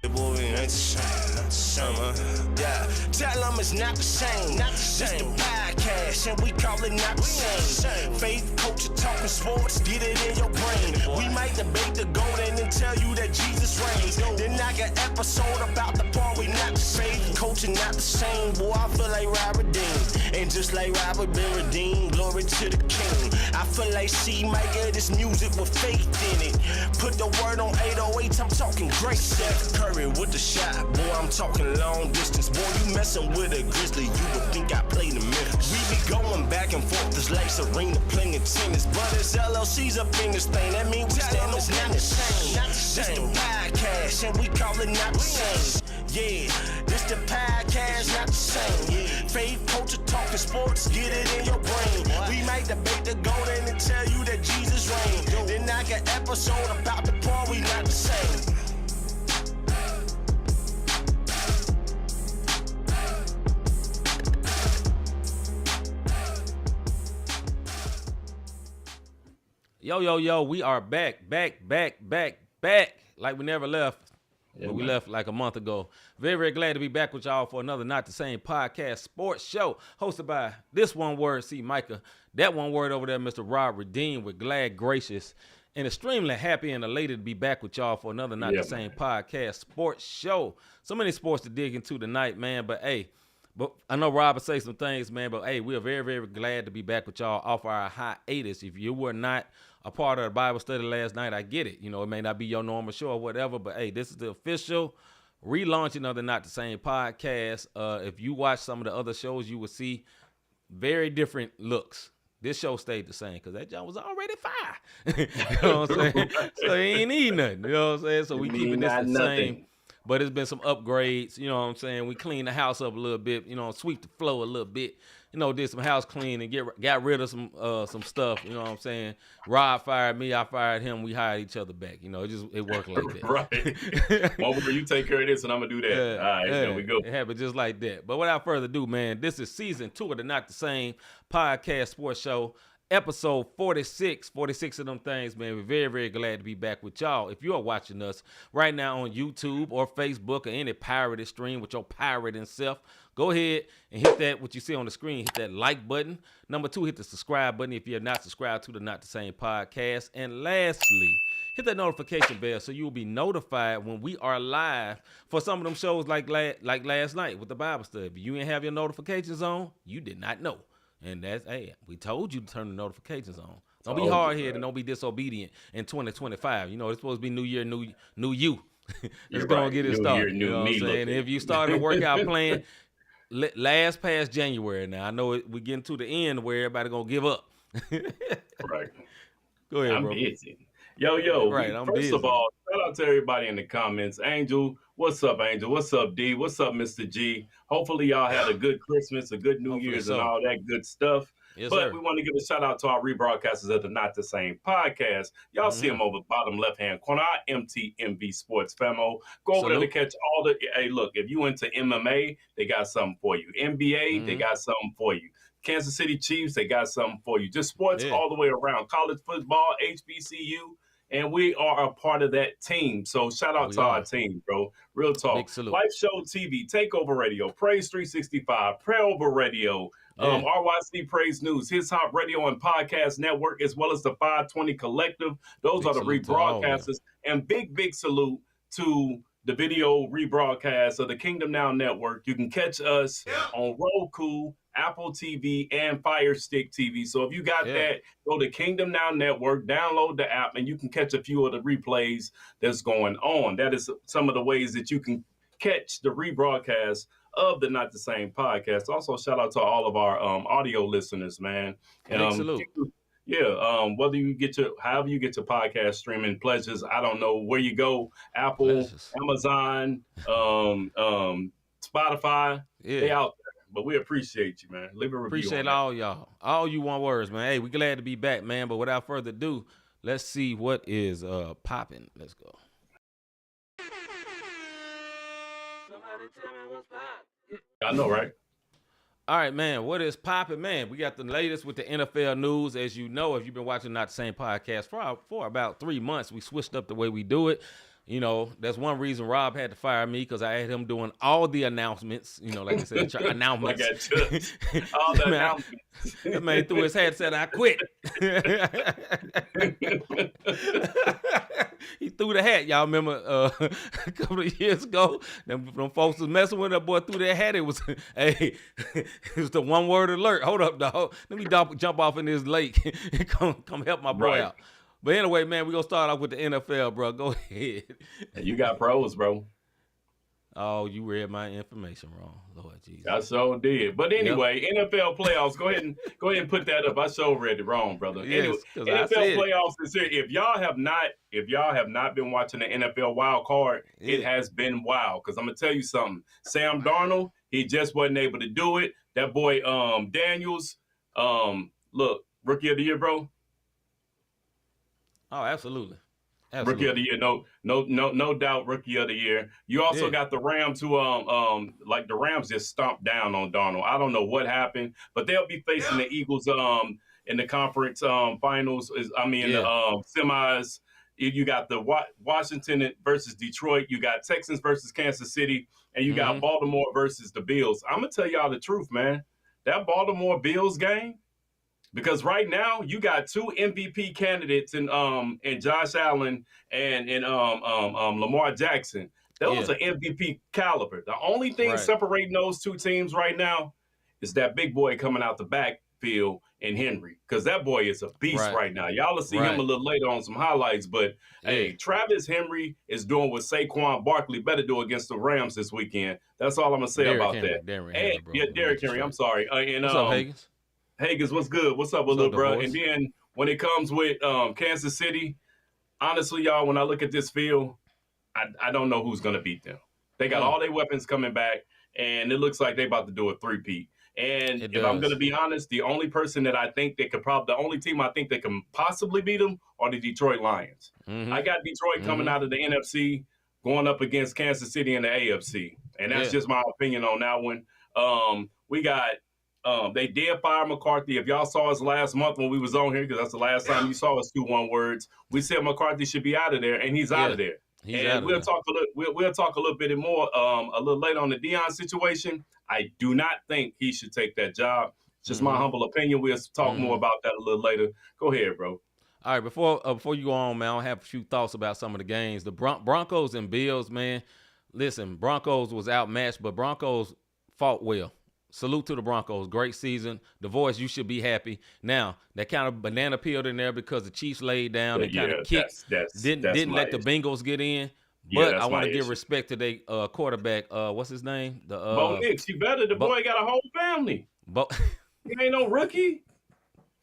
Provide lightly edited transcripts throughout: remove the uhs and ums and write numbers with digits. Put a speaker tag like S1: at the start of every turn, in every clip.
S1: Boy, we ain't the same, not the same, yeah. Tell them it's not the same, not the same. This the podcast, and we call it not the same. Faith, culture, talking sports, get it in your brain. We might debate the golden and tell you that Jesus reigns. Then I got episode about the part we not the same. Culture not the same, boy, I feel like Robert Dean. And just like Robert been redeemed, glory to the King. I feel like C-Micah, this music with faith in it. Put the word on 808, I'm talking great. Steph Curry with the shot, boy, I'm talking long distance. Boy, you messing with a Grizzly, you would think I played in Memphis. We be going back and forth, it's like Serena playing tennis. But it's LLC's up in this thing, that means we stand on tennis. Not the same, this the podcast, and we call it not the same. Yeah, this the podcast, not the same. Yeah. Faith, culture, talking sports, get it in your brain. We might debate the golden and tell you that Jesus reigned. Then I got episode about the part we not the same.
S2: Yo, we are back, like we never left. Yeah, but we left like a month ago. Very, very glad to be back with y'all for another Not the Same podcast sports show hosted by this one word, C-Micah. That one word over there, Mr. Rob Redeem. We're glad, gracious, and extremely happy and elated to be back with y'all for another Not the Same podcast sports show. So many sports to dig into tonight, man. But hey, I know Rob will say some things, man. But hey, we are very, very glad to be back with y'all off our hiatus. If you were not a part of the Bible study last night, I get it. You know, it may not be your normal show or whatever, but hey, this is the official relaunching of the Not the Same podcast. If you watch some of the other shows, you will see very different looks. This show stayed the same because that job was already fire. You know what I'm saying? So he ain't need nothing. You know what I'm saying? So we keeping this the same. But it's been some upgrades, you know what I'm saying? We cleaned the house up a little bit, you know, sweep the floor a little bit, you know, did some house cleaning, got rid of some stuff, you know what I'm saying? Rob fired me, I fired him, we hired each other back, you know, it worked like that.
S3: Right. Over, you take care of this and I'm going to do that.
S2: Yeah,
S3: all right, there we go.
S2: It happened just like that. But without further ado, man, this is season 2 of the Not the Same podcast sports show. Episode 46 of them things, man. We're very, very glad to be back with y'all. If you are watching us right now on YouTube or Facebook or any pirated stream with your pirating self, go ahead and hit that, what you see on the screen, hit that like button. Number 2, hit the subscribe button if you're not subscribed to the Not the Same podcast. And lastly, hit that notification bell so you will be notified when we are live for some of them shows like last night with the Bible study. If you didn't have your notifications on, you did not know. And that's, hey, we told you to turn the notifications on. Don't be hard-headed and don't be disobedient in 2025. You know, it's supposed to be new year, new you. Let's go and get it started. You know what I'm saying? If you started a workout plan, last past January now. I know we're getting to the end where everybody going to give up.
S3: Right.
S2: Go ahead,
S3: I'm
S2: bro.
S3: busy. Yo.
S2: Right,
S3: First of all, shout out to everybody in the comments. Angel, what's up, Angel? What's up, D? What's up, Mr. G? Hopefully y'all had a good Christmas, a good New Year's, and all that good stuff.
S2: Yes,
S3: but
S2: sir.
S3: we want to give a shout out to our rebroadcasters of the Not the Same podcast. Y'all see them over the bottom left-hand corner, our MTMV Sports Famo. Go over there to catch all the, hey, look, if you into MMA, they got something for you. NBA, they got something for you. Kansas City Chiefs, they got something for you. Just sports all the way around. College football, HBCU. And we are a part of that team. So shout out to our team, bro. Real talk. Life Show TV, Takeover Radio, Praise 365, Pray Over Radio, RYC Praise News, His Hop Radio and Podcast Network, as well as the 520 Collective. Those are the rebroadcasters. And big salute to the video rebroadcast of the Kingdom Now Network. You can catch us on Roku, Apple TV, and Fire Stick TV. So if you got that, go to Kingdom Now Network, download the app, and you can catch a few of the replays that's going on. That is some of the ways that you can catch the rebroadcast of the Not the Same podcast. Also, shout out to all of our audio listeners, man.
S2: Salute.
S3: Whether you get however you get your podcast streaming pleasures, I don't know where you go, Apple, Amazon, Spotify, they out there. But we appreciate you, man. Leave a review.
S2: Appreciate all y'all. All you want words, man. Hey, we glad to be back, man. But without further ado, let's see what is popping. Let's go. Somebody tell me what's popping.
S3: I know, right?
S2: All right, man. What is popping, man? We got the latest with the NFL news. As you know, if you've been watching Not the Same podcast for about 3 months, we switched up the way we do it. You know, that's one reason Rob had to fire me because I had him doing all the announcements. You know, like I said, announcements.
S3: Like I took all the
S2: Man,
S3: announcements.
S2: that man threw his hat and said, "I quit." He threw the hat. Y'all remember a couple of years ago? Them folks was messing with that boy. Threw their hat. It was, hey, it was the 1 word alert. Hold up, dog. Let me jump off in this lake and come help my boy out. But anyway, man, we're going to start off with the NFL, bro. Go ahead.
S3: You got pros, bro.
S2: Oh, you read my information wrong. Lord Jesus.
S3: I so did. But anyway, NFL playoffs, go ahead and put that up. I so read it wrong, brother.
S2: Yes,
S3: anyway, NFL playoffs is here. If y'all have not been watching the NFL wild card, it has been wild. Because I'm gonna tell you something. Sam Darnold, he just wasn't able to do it. That boy Daniels, look, rookie of the year, bro.
S2: Oh, absolutely.
S3: Rookie of the year, no doubt, rookie of the year. You also got the Rams who, like the Rams just stomped down on Darnold. I don't know what happened, but they'll be facing the Eagles, in the conference finals. The semis. You got the Washington versus Detroit. You got Texans versus Kansas City, and you got Baltimore versus the Bills. I'm gonna tell y'all the truth, man. That Baltimore Bills game. Because right now you got 2 MVP candidates in Josh Allen and Lamar Jackson. Those are MVP caliber. The only thing separating those 2 teams right now is that big boy coming out the backfield in Henry. Because that boy is a beast right now. Y'all will see him a little later on some highlights. But hey, Travis Henry is doing what Saquon Barkley better do against the Rams this weekend. That's all I'm gonna say about that. Derrick Henry. I'm sorry.
S2: What's up, Higgins?
S3: Hagens, what's good? What's up, little bro? And then when it comes with Kansas City, honestly, y'all, when I look at this field, I don't know who's going to beat them. They got all their weapons coming back, and it looks like they about to do a 3-peat. And if I'm going to be honest, the only person that I think they could the only team I think that can possibly beat them are the Detroit Lions. I got Detroit coming out of the NFC, going up against Kansas City in the AFC. And that's just my opinion on that one. We got they did fire McCarthy. If y'all saw us last month when we was on here, because that's the last time you saw us do 1 words, we said McCarthy should be out of there, and he's out of there. We'll talk a little bit more a little later on the Deion situation. I do not think he should take that job. Just my humble opinion. We'll talk more about that a little later. Go ahead, bro.
S2: All right, before you go on, man, I have a few thoughts about some of the games. The Broncos and Bills, man. Listen, Broncos was outmatched, but Broncos fought well. Salute to the Broncos. Great season. The Voice, you should be happy. Now, that kind of banana peeled in there because the Chiefs laid down and kind of kicked. Didn't let the Bengals get in. But I want to give respect to their quarterback. What's his name?
S3: Bo Nix. You better. The boy got a whole family. He ain't no rookie.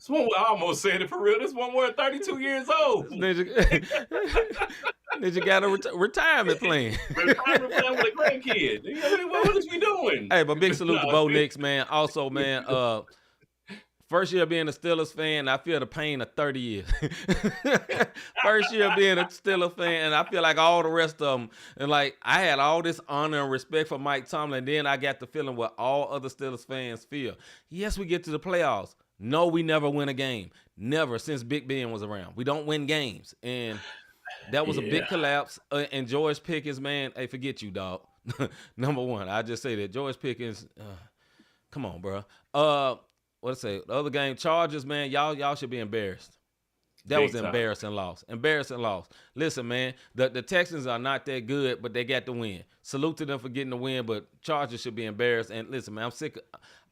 S3: I almost said it for real. This one was 32 years old.
S2: Ninja got a retirement plan.
S3: Retirement plan with a grandkid. What is we doing?
S2: Hey, but big salute to Bo Nix, man. Also, man, first year being a Steelers fan, I feel the pain of 30 years. First year being a Steelers fan, and I feel like all the rest of them. And like I had all this honor and respect for Mike Tomlin. Then I got the feeling what all other Steelers fans feel. Yes, we get to the playoffs. No, we never win a game. Never since Big Ben was around. We don't win games. And that was a big collapse. And George Pickens, man, hey, forget you, dog. Number one, I just say that. George Pickens, come on, bro. What I say? The other game, Chargers, man, y'all should be embarrassed. That was an embarrassing loss. Embarrassing loss. Listen, man, the Texans are not that good, but they got the win. Salute to them for getting the win, but Chargers should be embarrassed. And listen, man, I'm sick.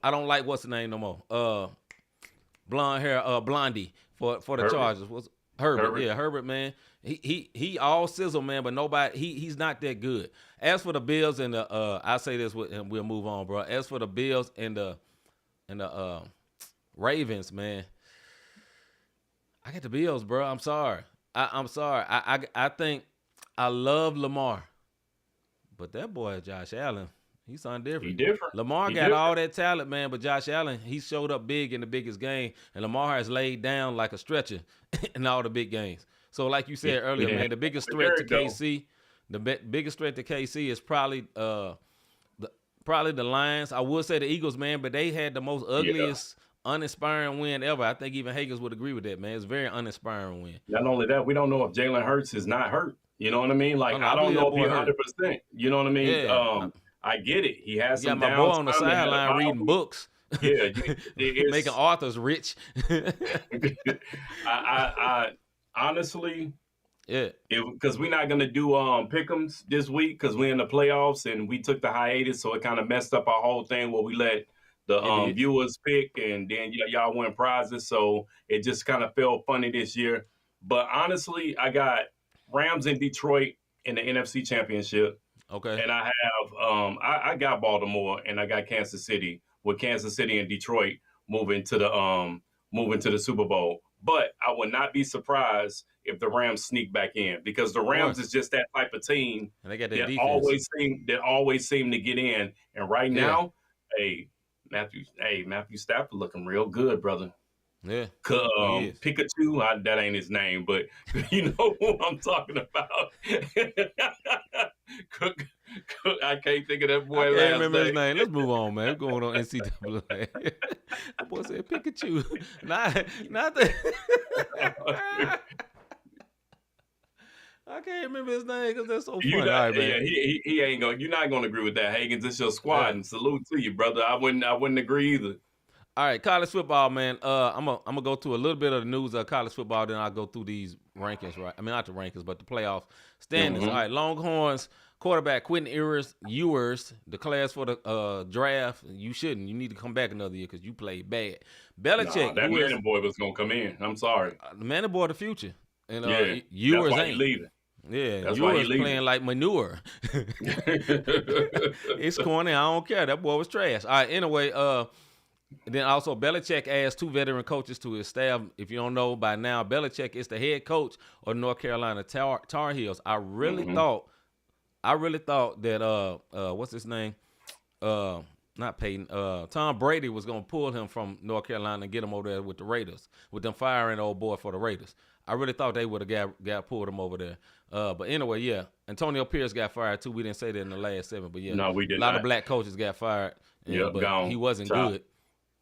S2: I don't like what's the name no more. Blonde hair, Blondie for the Chargers was Herbert. Yeah, Herbert, man. He all sizzle, man, but nobody. He's not that good. As for the Bills and I say this, and we'll move on, bro. As for the Bills and the Ravens, man, I got the Bills, bro. I'm sorry. I'm sorry. I think I love Lamar, but that boy Josh Allen. He's something different.
S3: He different.
S2: Lamar got all that talent, man, but Josh Allen, he showed up big in the biggest game, and Lamar has laid down like a stretcher in all the big games. So, like you said earlier, man, the biggest threat to KC, biggest threat to KC is probably the Lions. I would say the Eagles, man, but they had the most ugliest, uninspiring win ever. I think even Higgins would agree with that, man. It's a very uninspiring win.
S3: Not only that, we don't know if Jalen Hurts is not hurt. You know what I mean? Like,
S2: Hold on,
S3: I don't
S2: believe
S3: know
S2: that
S3: if he
S2: boy hurt.
S3: 100%. You know what I mean?
S2: Yeah.
S3: I get it. He has
S2: You got
S3: some
S2: my boy on the
S3: downtime. They had a
S2: sideline
S3: bye
S2: reading
S3: week.
S2: books,
S3: Yeah,
S2: making
S3: it's.
S2: authors rich.
S3: I honestly,
S2: Yeah.
S3: because we're not gonna do pick'ems this week because we're in the playoffs and we took the hiatus, so it kind of messed up our whole thing where we let the
S2: It did.
S3: viewers pick and then y'all win prizes. So it just kind of felt funny this year. But honestly, I got Rams in Detroit in the NFC Championship,
S2: Okay.
S3: and I have I got Baltimore and I got Kansas City, with Kansas City and Detroit moving to the Super Bowl. But I would not be surprised if the Rams sneak back in, because the
S2: Of
S3: Rams
S2: course.
S3: is just that type of team
S2: And they got that
S3: that
S2: defense.
S3: always seem to get in. And right
S2: Yeah.
S3: now, Matthew Stafford looking real good, brother.
S2: Yeah. He is.
S3: Pikachu, that ain't his name, but you know who I'm talking about. I can't think of that boy
S2: I can't
S3: last
S2: remember his
S3: name.
S2: name. Let's move on, man. We're going on NCAA. That boy said Pikachu. Not the. I can't remember his name because that's so funny. All right, man.
S3: Yeah, he ain't gonna. You're not gonna agree with that, Higgins. It's your squad, and salute to you, brother. I wouldn't agree either.
S2: All right, college football, man. I'm gonna go to a little bit of the news of college football, then I'll go through these rankings, right? I mean, not the rankings, but the playoff standings. All right, Longhorns quarterback Quentin Ewers, the class for the draft. You shouldn't. You need to come back another year because you played bad. Belichick,
S3: That Manning boy was gonna come in. I'm sorry.
S2: The Manning boy, the future, and
S3: Ewers
S2: that's why
S3: ain't leaving.
S2: Yeah,
S3: that's
S2: Ewers playing like manure. It's corny. I don't care. That boy was trash. All right. Anyway, then also Belichick asked 2 veteran coaches to his staff. If you don't know by now, Belichick is the head coach of North Carolina Tar Heels. I really thought that what's his name? Not Peyton. Tom Brady was gonna pull him from North Carolina and get him over there with the Raiders, with them firing the old boy for the Raiders. I really thought they would have got pulled him over there. But anyway, yeah, Antonio Pierce got fired too. We didn't say that in the last 7, but yeah,
S3: no, we did
S2: a lot
S3: not.
S2: of black coaches got fired.
S3: Yep,
S2: but
S3: gone.
S2: he wasn't good.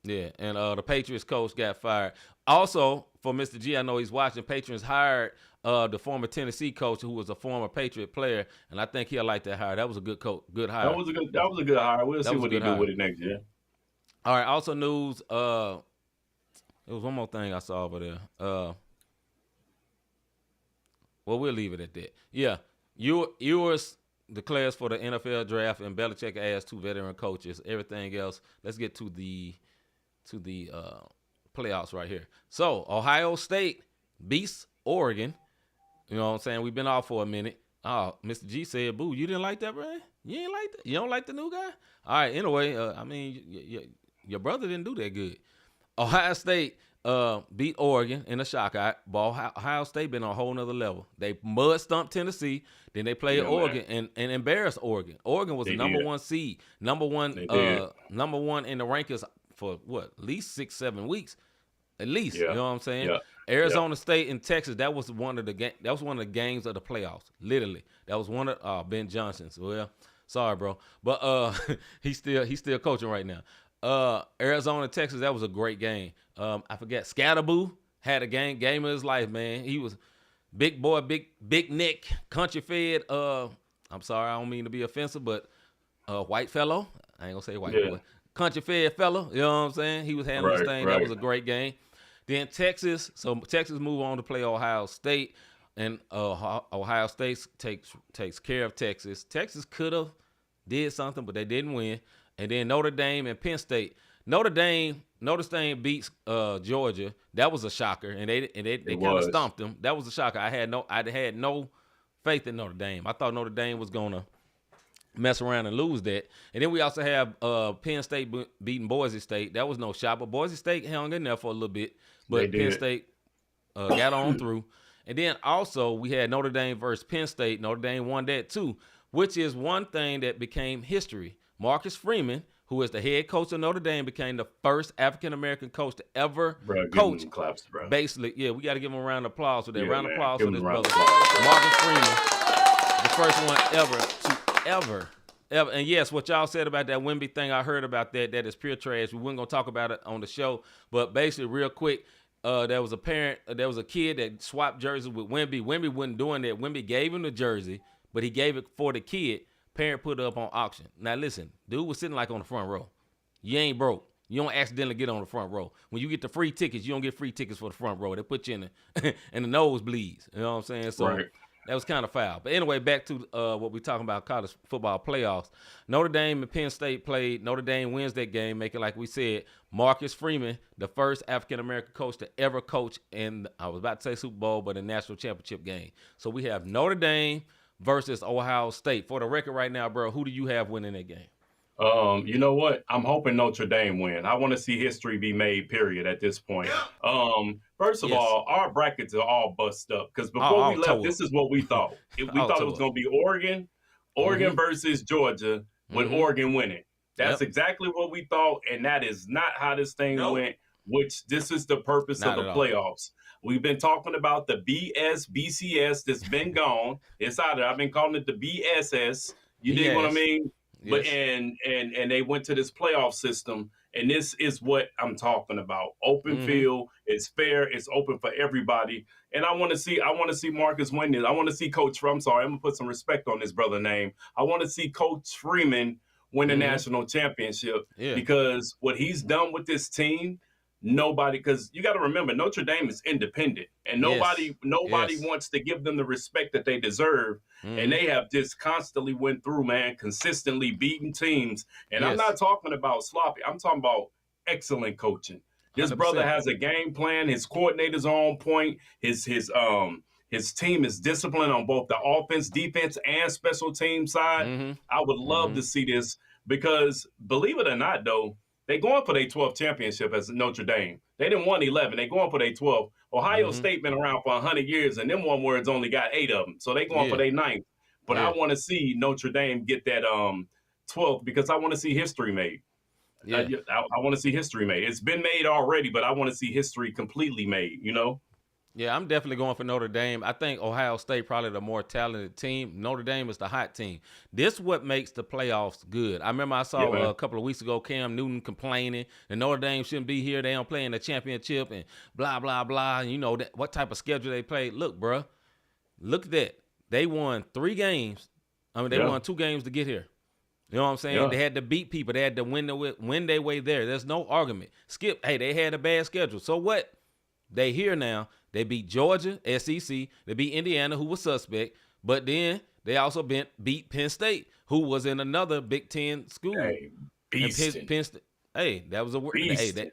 S2: Yeah, and the Patriots coach got fired. Also, for Mr. G, I know he's watching. Patriots hired the former Tennessee coach who was a former Patriot player, and I think he'll like that hire. That was a good hire.
S3: That was a good hire. We'll see what he do with it next year.
S2: All right. Also, news. There was one more thing I saw over there. Well, we'll leave it at that. Yeah, Ewers declares for the NFL draft, and Belichick asked 2 veteran coaches. Everything else, let's get to the playoffs right here. So Ohio State beats Oregon. You know what I'm saying? We've been off for a minute. Oh, Mr. G said, "Boo, you didn't like that, bro? You ain't like that? You don't like the new guy?" All right. Anyway, I mean, your brother didn't do that good. Ohio State beat Oregon in a shocker. Ohio State been on a whole nother level. They mud stumped Tennessee. Then they played Oregon and embarrassed Oregon. Oregon was the number 1 seed, number one in the rankings for at least 6-7 weeks, at least. You know what I'm saying?
S3: Yeah.
S2: Arizona State and Texas. That was one of the games of the playoffs. Literally, that was one of Ben Johnson's. Well, sorry, bro, but he's still coaching right now. Arizona, Texas, that was a great game. I forget. Scatterboo had a game of his life, man. He was big boy, big neck, country fed. I'm sorry, I don't mean to be offensive, but white fellow. I ain't gonna say white boy. Country fed fellow. You know what I'm saying? He was handling his thing. That was a great game. Then Texas. So Texas move on to play Ohio State, and Ohio State takes care of Texas. Texas could have did something, but they didn't win. And then Notre Dame and Penn State. Notre Dame beats Georgia. That was a shocker, and they kind of stomped them. That was a shocker. I had no faith in Notre Dame. I thought Notre Dame was gonna mess around and lose that. And then we also have Penn State beating Boise State. That was no shot, but Boise State hung in there for a little bit. But Penn State got on through. And then also we had Notre Dame versus Penn State. Notre Dame won that too, which is one thing that became history. Marcus Freeman, who is the head coach of Notre Dame, became the first African-American coach to ever coach.
S3: Claps, bro.
S2: Basically, yeah, we got to give him a round of applause for that.
S3: Yeah,
S2: round of applause
S3: give
S2: for this
S3: him a round
S2: brother.
S3: of applause.
S2: Marcus Freeman, the first one ever. And yes, what y'all said about that Wemby thing, I heard about that. That is pure trash. We weren't going to talk about it on the show. But basically, real quick, there was a kid that swapped jerseys with Wemby. Wemby wasn't doing that. Wemby gave him the jersey, but he gave it for the kid. Parent put it up on auction. Now listen, dude was sitting like on the front row. You ain't broke. You don't accidentally get on the front row. When you get the free tickets, you don't get free tickets for the front row. They put you in the in the nosebleeds. You know what I'm saying? So
S3: Right.
S2: that was kind of foul. But anyway, back to what we're talking about, college football playoffs. Notre Dame and Penn State played. Notre Dame wins that game, making, like we said, Marcus Freeman, the first African-American coach to ever coach in, I was about to say Super Bowl, but a national championship game. So we have Notre Dame versus Ohio State. For the record right now, bro, who do you have winning that game?
S3: You know what? I'm hoping Notre Dame win. I want to see history be made, period, at this point. First of all, our brackets are all bust up because before we left, this is what we thought. We thought it was going to be Oregon versus Georgia with Oregon winning. That's exactly what we thought, and that is not how this thing went, which this is the purpose of the playoffs. We've been talking about the BCS that's been gone. It's out there. I've been calling it the BSS. You dig what I mean? Yes. But and they went to this playoff system, and this is what I'm talking about. Open field, it's fair, it's open for everybody. And I want to see Marcus win this. I want to see Coach. I'm sorry, I'm gonna put some respect on this brother name. I want to see Coach Freeman win the national championship because what he's done with this team. Nobody, because you got to remember, Notre Dame is independent, and nobody wants to give them the respect that they deserve. And they have just constantly went through, man, consistently beating teams. And I'm not talking about sloppy. I'm talking about excellent coaching. This 100%. Brother has a game plan. His coordinators are on point. His team is disciplined on both the offense, defense, and special team side. I would love to see this because, believe it or not, though, they going for their 12th championship as Notre Dame. They didn't won 11. They going for their 12th. Ohio State been around for 100 years, and them one words only got 8 of them. So they going for their 9th. But I want to see Notre Dame get that 12th because I want to see history made. I want to see history made. It's been made already, but I want to see history completely made, you know?
S2: Yeah, I'm definitely going for Notre Dame. I think Ohio State probably the more talented team. Notre Dame is the hot team. This is what makes the playoffs good. I remember I saw a couple of weeks ago Cam Newton complaining that Notre Dame shouldn't be here. They don't play in the championship and blah, blah, blah. And you know what type of schedule they played. Look, bro, look at that. They won 3 games. I mean, they won 2 games to get here. You know what I'm saying? Yeah. They had to beat people. They had to win their way there. There's no argument. Skip, hey, they had a bad schedule. So what? They here now. They beat Georgia, SEC. They beat Indiana, who was suspect. But then they also beat Penn State, who was in another Big Ten school.
S3: Hey, beastin'.
S2: Penn State. Hey, that was a word. Hey,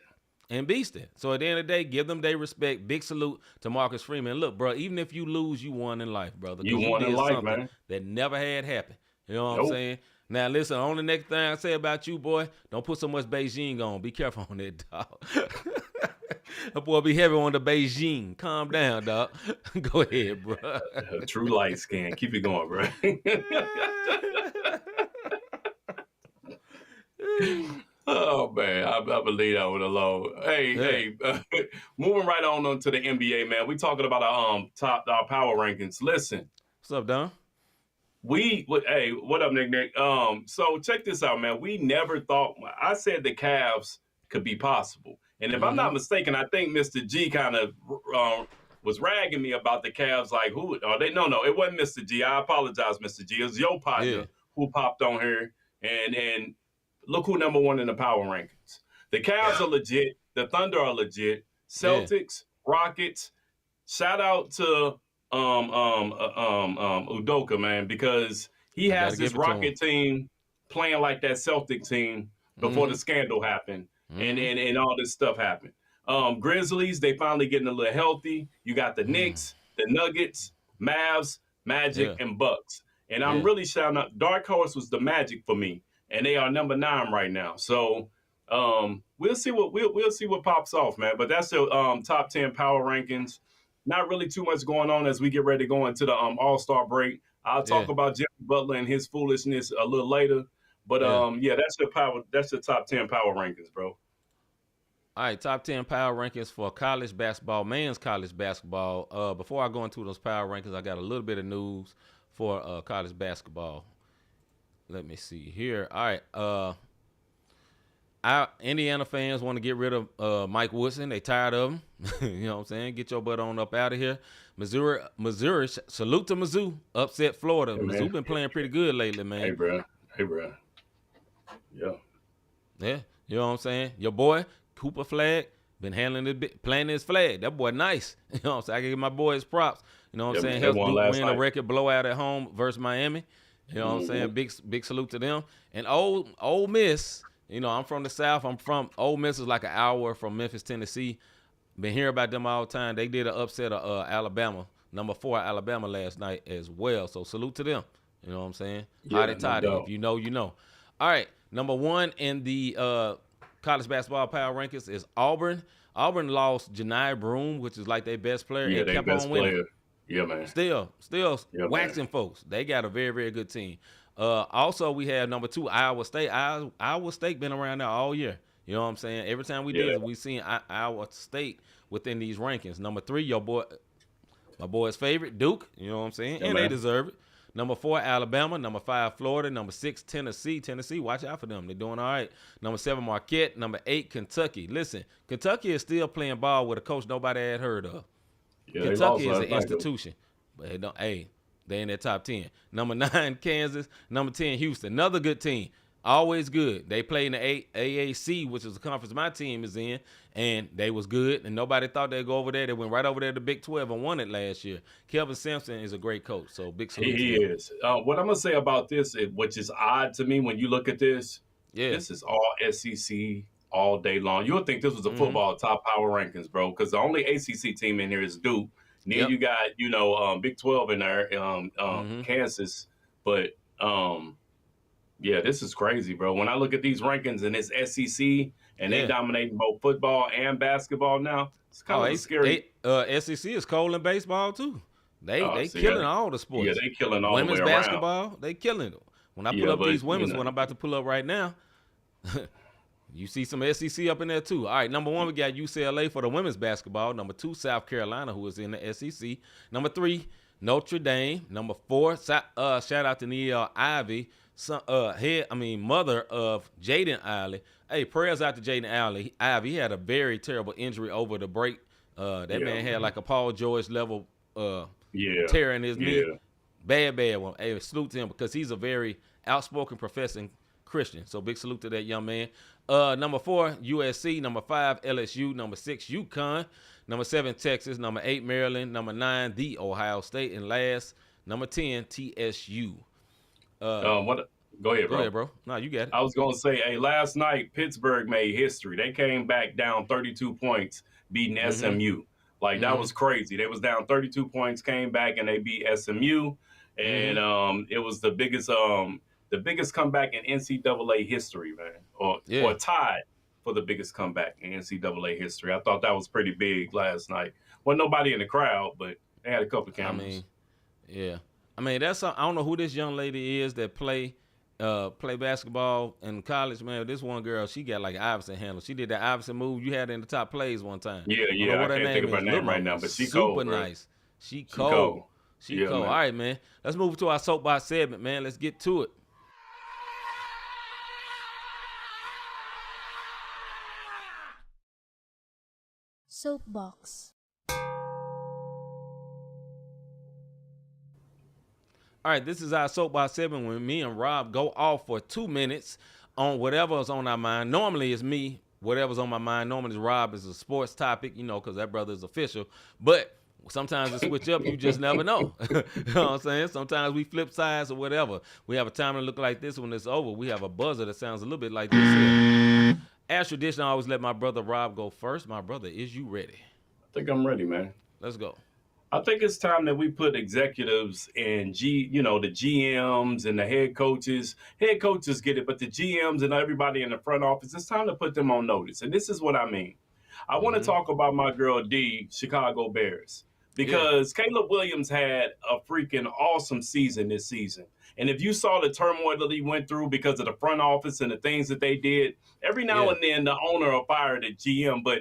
S2: and beastin'. So at the end of the day, give them their respect. Big salute to Marcus Freeman. Look, bro, even if you lose, you won in life, brother.
S3: You won in life, man.
S2: That never had happened. You know what I'm saying? Now, listen, on the next thing I say about you, boy, don't put so much Beijing on. Be careful on that, dog. That boy be heavy on the Beijing. Calm down, dog. Go ahead, bro.
S3: True light skin. Keep it going, bro. Oh, man. I believe that one alone. Hey, moving right on to the NBA, man. We talking about our power rankings. Listen.
S2: What's up, Don?
S3: Hey, what up, Nick? So check this out, man. We never thought, I said the Cavs could be possible. And if I'm not mistaken, I think Mr. G kind of was ragging me about the Cavs. Like, who are they? No, it wasn't Mr. G. I apologize, Mr. G. It was your partner who popped on here. And look who number 1 in the power rankings. The Cavs are legit. The Thunder are legit. Celtics, Rockets. Shout out to Udoka, man, because he has this Rocket team playing like that Celtic team before the scandal happened. And all this stuff happened. Grizzlies, they finally getting a little healthy. You got the Knicks, the Nuggets, Mavs, Magic, and Bucks. And I'm really shouting out. Dark Horse was the Magic for me, and they are number 9 right now. So we'll see what pops off, man. But that's the top 10 power rankings. Not really too much going on as we get ready to go into the All-Star break. I'll talk about Jimmy Butler and his foolishness a little later. But that's the top 10 power rankings, bro.
S2: All right, top 10 power rankings for college basketball, men's college basketball. Before I go into those power rankings, I got a little bit of news for college basketball. Let me see here. All right, Indiana fans want to get rid of Mike Woodson. They tired of him. You know what I'm saying? Get your butt on up out of here. Missouri, salute to Mizzou. Upset Florida.
S3: Hey,
S2: Mizzou been playing pretty good lately, man.
S3: Hey, bro. Yeah.
S2: Yeah, you know what I'm saying? Your boy, Cooper Flag, been handling it, playing his flag. That boy nice. You know what I'm saying? I can give my boy his props. You know what I'm saying? Helps Duke win a record blowout at home versus Miami. You know what I'm saying? Big salute to them. And Ole Miss, you know, I'm from the South. Ole Miss is like an hour from Memphis, Tennessee. Been hearing about them all the time. They did an upset of Alabama, number 4 Alabama last night as well. So salute to them. You know what I'm saying?
S3: Yeah,
S2: Toddy. If you know, you know. All right, number 1 in the college basketball power rankings is Auburn. Auburn lost Janai Broome, which is like their best player, and kept on winning.
S3: Player. Yeah, man.
S2: Still waxing folks. They got a very, very good team. Also, we have number 2, Iowa State. Iowa State been around there all year. You know what I'm saying? Every time we do it, we seen Iowa State within these rankings. Number 3, my boy's favorite, Duke. You know what I'm saying?
S3: Yeah,
S2: and
S3: man.
S2: they deserve it. Number 4, Alabama. Number 5, Florida. Number 6, Tennessee. Tennessee, watch out for them. They're doing all right. Number 7, Marquette. Number 8, Kentucky. Listen, Kentucky is still playing ball with a coach nobody had heard of.
S3: Yeah,
S2: Kentucky is an institution. But they in that top 10. Number 9, Kansas. Number 10, Houston. Another good team. Always good. They play in the AAC, which is the conference my team is in, and they was good, and nobody thought they'd go over there. They went right over there to Big 12 and won it last year. Kelvin Sampson is a great coach, so big salute.
S3: He is. What I'm going to say about this, which is odd to me when you look at this, this is all SEC all day long. You would think this was a football top power rankings, bro, because the only ACC team in here is Duke. Then you got, Big 12 in there, Kansas, but yeah, this is crazy, bro. When I look at these rankings and it's SEC and they dominating both football and basketball now, it's kind of scary.
S2: SEC is cold in baseball too. They killing all the sports.
S3: Yeah, they killing all
S2: women's
S3: the way
S2: basketball.
S3: around.
S2: They killing it. When I pull up these women's, what I'm about to pull up right now, you see some SEC up in there too. All right, number 1, we got UCLA for the women's basketball. Number 2, South Carolina, who is in the SEC. Number 3, Notre Dame. Number 4, shout out to Neil Ivy. Mother of Jaden Ivey. Hey, prayers out to Jaden Ivey. He had a very terrible injury over the break. That man had like a Paul George level tear in his knee. Bad one. Hey, salute to him because he's a very outspoken professing Christian. So big salute to that young man. Number 4, USC. Number 5, LSU. Number 6, UConn. Number 7, Texas. Number 8, Maryland. Number 9, The Ohio State. And last, number 10, TSU. Go ahead, bro. No, you got it.
S3: I was going to say, last night, Pittsburgh made history. They came back down 32 points, beating SMU. Like, that was crazy. They was down 32 points, came back, and they beat SMU. And it was the biggest comeback in NCAA history, man. Or tied for the biggest comeback in NCAA history. I thought that was pretty big last night. Wasn't nobody in the crowd, but they had a couple of cameras.
S2: I don't know who this young lady is that play basketball in college, man. This one girl, she got like an Iverson handle. She did that Iverson move you had in the top plays one time.
S3: Yeah. I can't think of her name right now, but she cold,
S2: super
S3: bro.
S2: Nice. She cold. She cold.
S3: Man.
S2: All right, man. Let's move to our soapbox segment, man. Let's get to it.
S4: Soapbox.
S2: All right, this is our soapbox segment when me and Rob go off for 2 minutes on whatever's on our mind. Normally it's me, whatever's on my mind. Normally Rob is a sports topic, because that brother is official. But sometimes it switch up, you just never know. You know what I'm saying? Sometimes we flip sides or whatever. We have a time to look like this when it's over. We have a buzzer that sounds a little bit like this here. As tradition, I always let my brother Rob go first. My brother, is you ready?
S3: I think I'm ready, man.
S2: Let's go.
S3: I think it's time that we put executives and the GMs and the head coaches. Head coaches get it, but the GMs and everybody in the front office, it's time to put them on notice. And this is what I mean. I want to talk about my girl D, Chicago Bears, because Caleb Williams had a freaking awesome season this season. And if you saw the turmoil that he went through because of the front office and the things that they did, every now and then the owner will fire the GM, but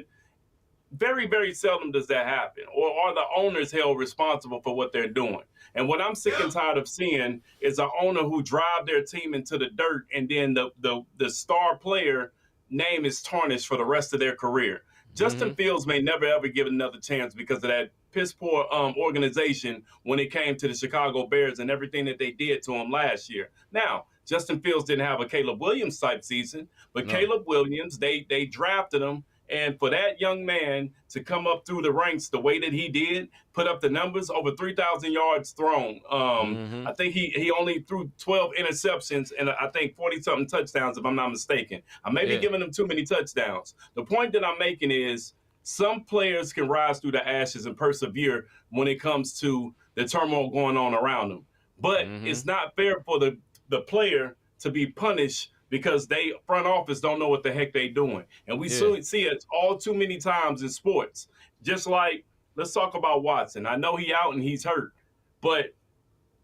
S3: very, very seldom does that happen, or are the owners held responsible for what they're doing. And what I'm sick and tired of seeing is an owner who drive their team into the dirt, and then the star player name is tarnished for the rest of their career. Justin Fields may never ever give another chance because of that piss poor organization when it came to the Chicago Bears and everything that they did to him last year. Now, Justin Fields didn't have a Caleb Williams type season, but Caleb Williams, they drafted him. And for that young man to come up through the ranks the way that he did, put up the numbers, over 3,000 yards thrown. I think he only threw 12 interceptions and I think 40-something touchdowns, if I'm not mistaken. I may be giving him too many touchdowns. The point that I'm making is some players can rise through the ashes and persevere when it comes to the turmoil going on around them. But it's not fair for the player to be punished because they front office don't know what the heck they doing. And we see it all too many times in sports. Just like, let's talk about Watson. I know he out and he's hurt, but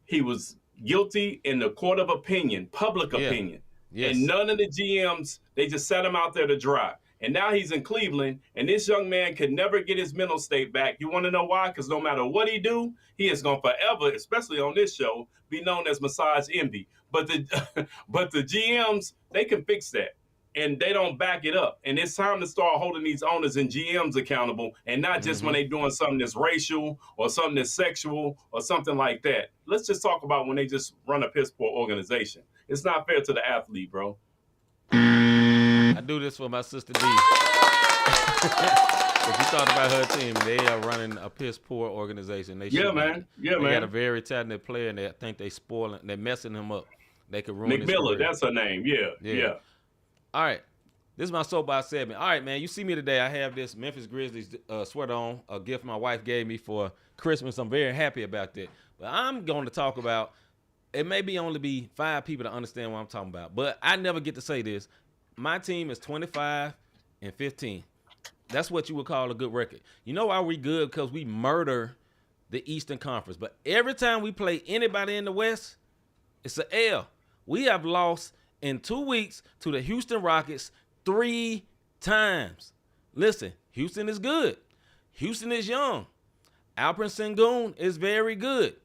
S3: he was guilty in the court of opinion, public opinion. Yes. And none of the GMs, they just set him out there to dry. And now he's in Cleveland, and this young man can never get his mental state back. You want to know why? Because no matter what he do, he is going to forever, especially on this show, be known as Massage Envy. But the GMs, they can fix that, and they don't back it up. And it's time to start holding these owners and GMs accountable, and not just when they're doing something that's racial or something that's sexual or something like that. Let's just talk about when they just run a piss poor organization. It's not fair to the athlete, bro.
S2: I do this for my sister D. If you talk about her team, they are running a piss poor organization. They
S3: man.
S2: They got a very talented player, and they think they're messing him up. They could ruin his career.
S3: McMillan, that's her name. Yeah.
S2: All right. This is my soapbox segment. All right, man. You see me today. I have this Memphis Grizzlies sweater on, a gift my wife gave me for Christmas. I'm very happy about that. But I'm going to talk about, it may be only be 5 people to understand what I'm talking about, but I never get to say this. My team is 25-15. That's what you would call a good record. You know why we good? Because we murder the Eastern Conference. But every time we play anybody in the West, it's an L. We have lost in 2 weeks to the Houston Rockets 3 times. Listen, Houston is good. Houston is young. Alperen Sengun is very good.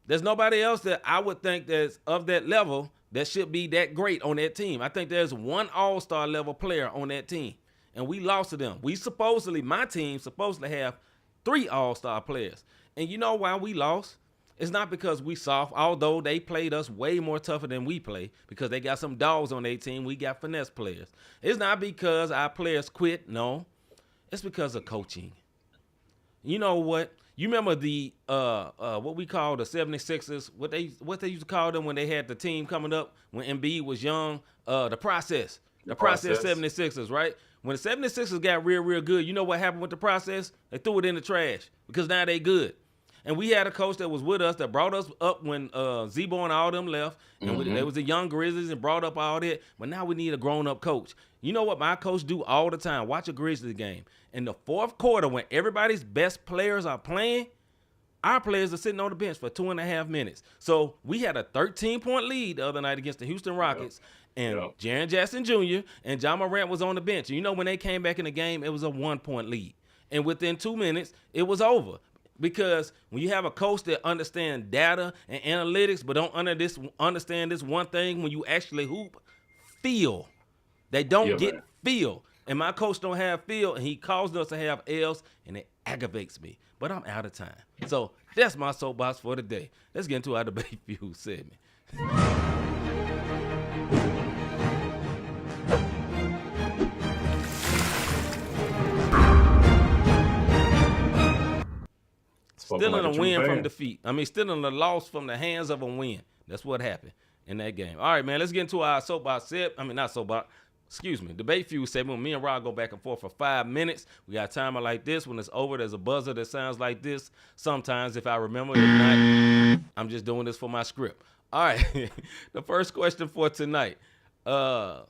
S2: There's nobody else that I would think that's of that level that should be that great on that team. I think there's one all-star level player on that team, and we lost to them. My team supposedly have 3 all-star players. And you know why we lost? It's not because we soft, although they played us way more tougher than we play because they got some dogs on their team. We got finesse players. It's not because our players quit. No, it's because of coaching. You know what? You remember the what we call the 76ers, what they used to call them when they had the team coming up when Embiid was young, the process 76ers, right? When the 76ers got real good, you know what happened with the process? They threw it in the trash because now they good. And we had a coach that was with us that brought us up when Zebo and all them left. And they was the young Grizzlies and brought up all that. But now we need a grown-up coach. You know what my coach do all the time? Watch a Grizzlies game. In the fourth quarter, when everybody's best players are playing, our players are sitting on the bench for 2.5 minutes. So we had a 13-point lead the other night against the Houston Rockets. And Jaren Jackson Jr. and John Morant was on the bench. And you know when they came back in the game, it was a 1-point lead. And within 2 minutes, it was over. Because when you have a coach that understands data and analytics but don't understand this one thing, when you actually hoop, feel. They don't get feel. And my coach don't have feel, and he caused us to have L's, and it aggravates me. But I'm out of time. So that's my soapbox for today. Let's get into our debate view segment. Still in a win from defeat. Still in a loss from the hands of a win. That's what happened in that game. All right, man, let's get into our soapbox debate feud segment. Me and Rod go back and forth for 5 minutes. We got a timer like this. When it's over, there's a buzzer that sounds like this. Sometimes, if I remember, if not, I'm just doing this for my script. All right, the first question for tonight. Here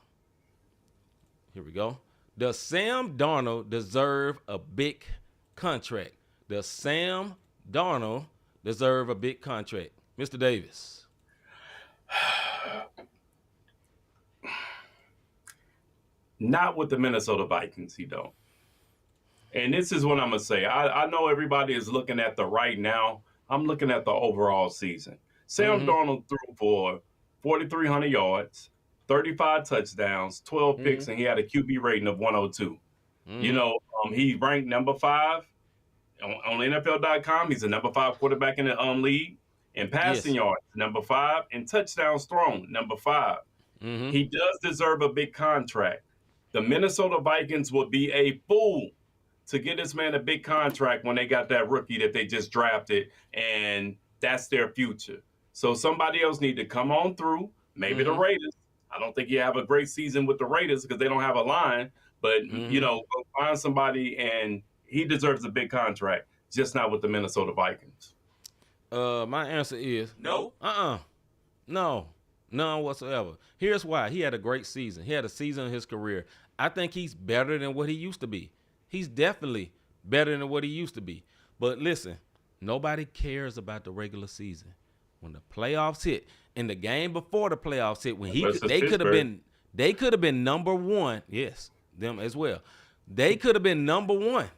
S2: we go. Does Sam Darnold deserve a big contract? Does Sam Darnold deserve a big contract? Mr. Davis.
S3: Not with the Minnesota Vikings, he don't. And this is what I'm going to say. I know everybody is looking at the right now. I'm looking at the overall season. Sam Darnold threw for 4,300 yards, 35 touchdowns, 12 picks, and he had a QB rating of 102. You know, he ranked number 5 on NFL.com. He's a number 5 quarterback in the league. In passing yards, number 5. In touchdowns thrown, number 5. He does deserve a big contract. The Minnesota Vikings would be a fool to get this man a big contract when they got that rookie that they just drafted, and that's their future. So somebody else need to come on through, maybe the Raiders. I don't think you have a great season with the Raiders because they don't have a line, but, you know, go find somebody, and he deserves a big contract, just not with the Minnesota Vikings.
S2: My answer is
S3: no.
S2: No, none whatsoever. Here's why. He had a great season. He had a season in his career. I think he's better than what he used to be. He's definitely better than what he used to be. But listen, nobody cares about the regular season. When the playoffs hit, in the game before the playoffs hit, when they could have been number 1. Yes, them as well. They could have been number 1,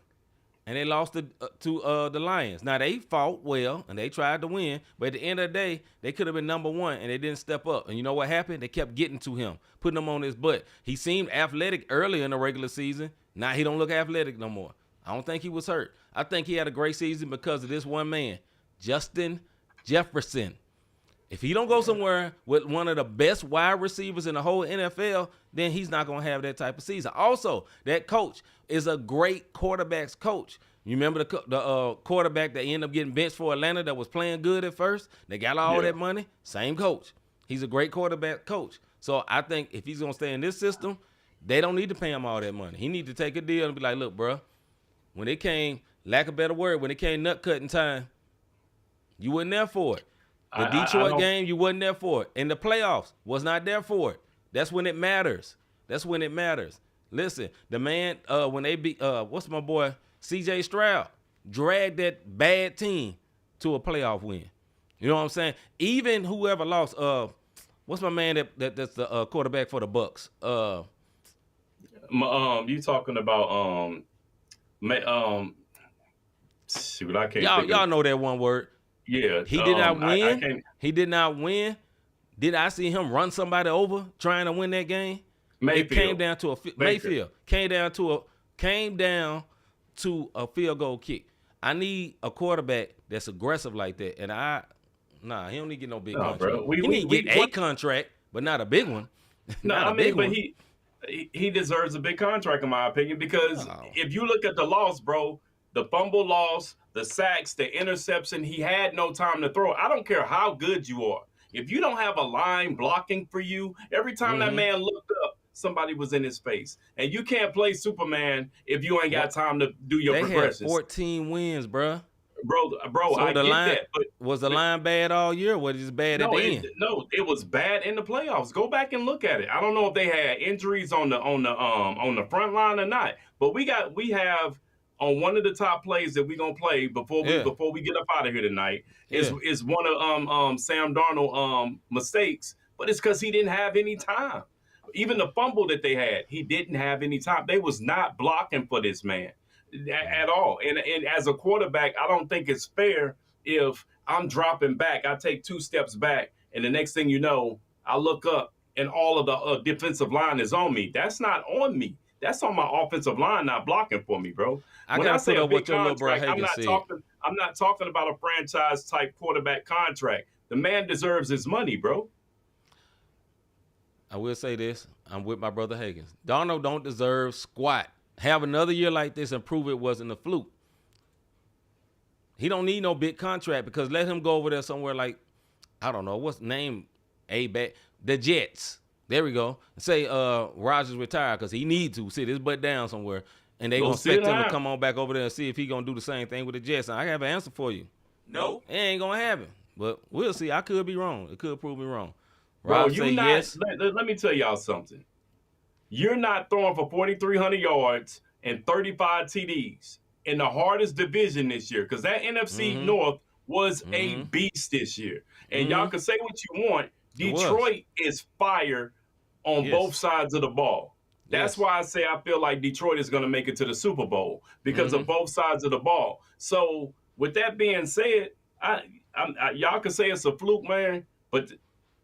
S2: and they lost to the Lions. Now they fought well and they tried to win, but at the end of the day, they could have been number 1 and they didn't step up. And you know what happened? They kept getting to him, putting him on his butt. He seemed athletic early in the regular season. Now he don't look athletic no more. I don't think he was hurt. I think he had a great season because of this one man, Justin Jefferson. If he don't go somewhere with one of the best wide receivers in the whole NFL, then he's not going to have that type of season. Also, that coach is a great quarterback's coach. You remember the quarterback that ended up getting benched for Atlanta that was playing good at first? They got all that money. Same coach. He's a great quarterback coach. So I think if he's going to stay in this system, they don't need to pay him all that money. He need to take a deal and be like, look, bro, when it came, lack of a better word, when it came nut cutting time, you wasn't there for it. The Detroit game, you wasn't there for it. In the playoffs, was not there for it. That's when it matters. That's when it matters. Listen, the man, when they beat, what's my boy, C.J. Stroud, dragged that bad team to a playoff win. You know what I'm saying? Even whoever lost, what's my man that's the quarterback for the Bucks?
S3: You talking about shoot, I can't.
S2: Y'all know that one word.
S3: Yeah,
S2: he did not win. He did not win. Did I see him run somebody over trying to win that game?
S3: Mayfield.
S2: It came down to Mayfield came down to a field goal kick. I need a quarterback that's aggressive like that, and he don't need to get no big contract.
S3: Bro.
S2: He need to get a contract, but not a big one.
S3: He deserves a big contract in my opinion because if you look at the loss, bro, the fumble loss, the sacks, the interception, he had no time to throw. I don't care how good you are. If you don't have a line blocking for you, every time that man looked up, somebody was in his face. And you can't play Superman if you ain't got time to do your progressions.
S2: They had 14 wins, bro.
S3: Bro,
S2: so
S3: I get that. But
S2: was the line bad all year? Or was it bad at the end?
S3: No, it was bad in the playoffs. Go back and look at it. I don't know if they had injuries on the front line or not. But we have on one of the top plays that we're gonna play before we get up out of here tonight is one of Sam Darnold mistakes, but it's because he didn't have any time. Even the fumble that they had, he didn't have any time. They was not blocking for this man at all. And as a quarterback, I don't think it's fair if I'm dropping back, I take 2 steps back, and the next thing you know, I look up and all of the defensive line is on me. That's not on me. That's on my offensive line not blocking for me, bro. When I say a big contract, I'm not talking about a franchise-type quarterback contract. The man deserves his money, bro.
S2: I will say this. I'm with my brother Higgins. Darnold don't deserve squat. Have another year like this and prove it wasn't a fluke. He don't need no big contract because let him go over there somewhere like, I don't know, what's the name? The Jets. There we go. Say Rodgers retired because he need to sit his butt down somewhere. And they going to expect him to come on back over there and see if he going to do the same thing with the Jets. And I have an answer for you.
S3: No.
S2: It ain't going to happen. But we'll see. I could be wrong. It could prove me wrong.
S3: Bro, yes. Let me tell y'all something. You're not throwing for 4,300 yards and 35 TDs in the hardest division this year because that NFC North was a beast this year. And y'all can say what you want. Detroit is fire on both sides of the ball. That's why I say I feel like Detroit is going to make it to the Super Bowl because of both sides of the ball. So with that being said, y'all can say it's a fluke, man, but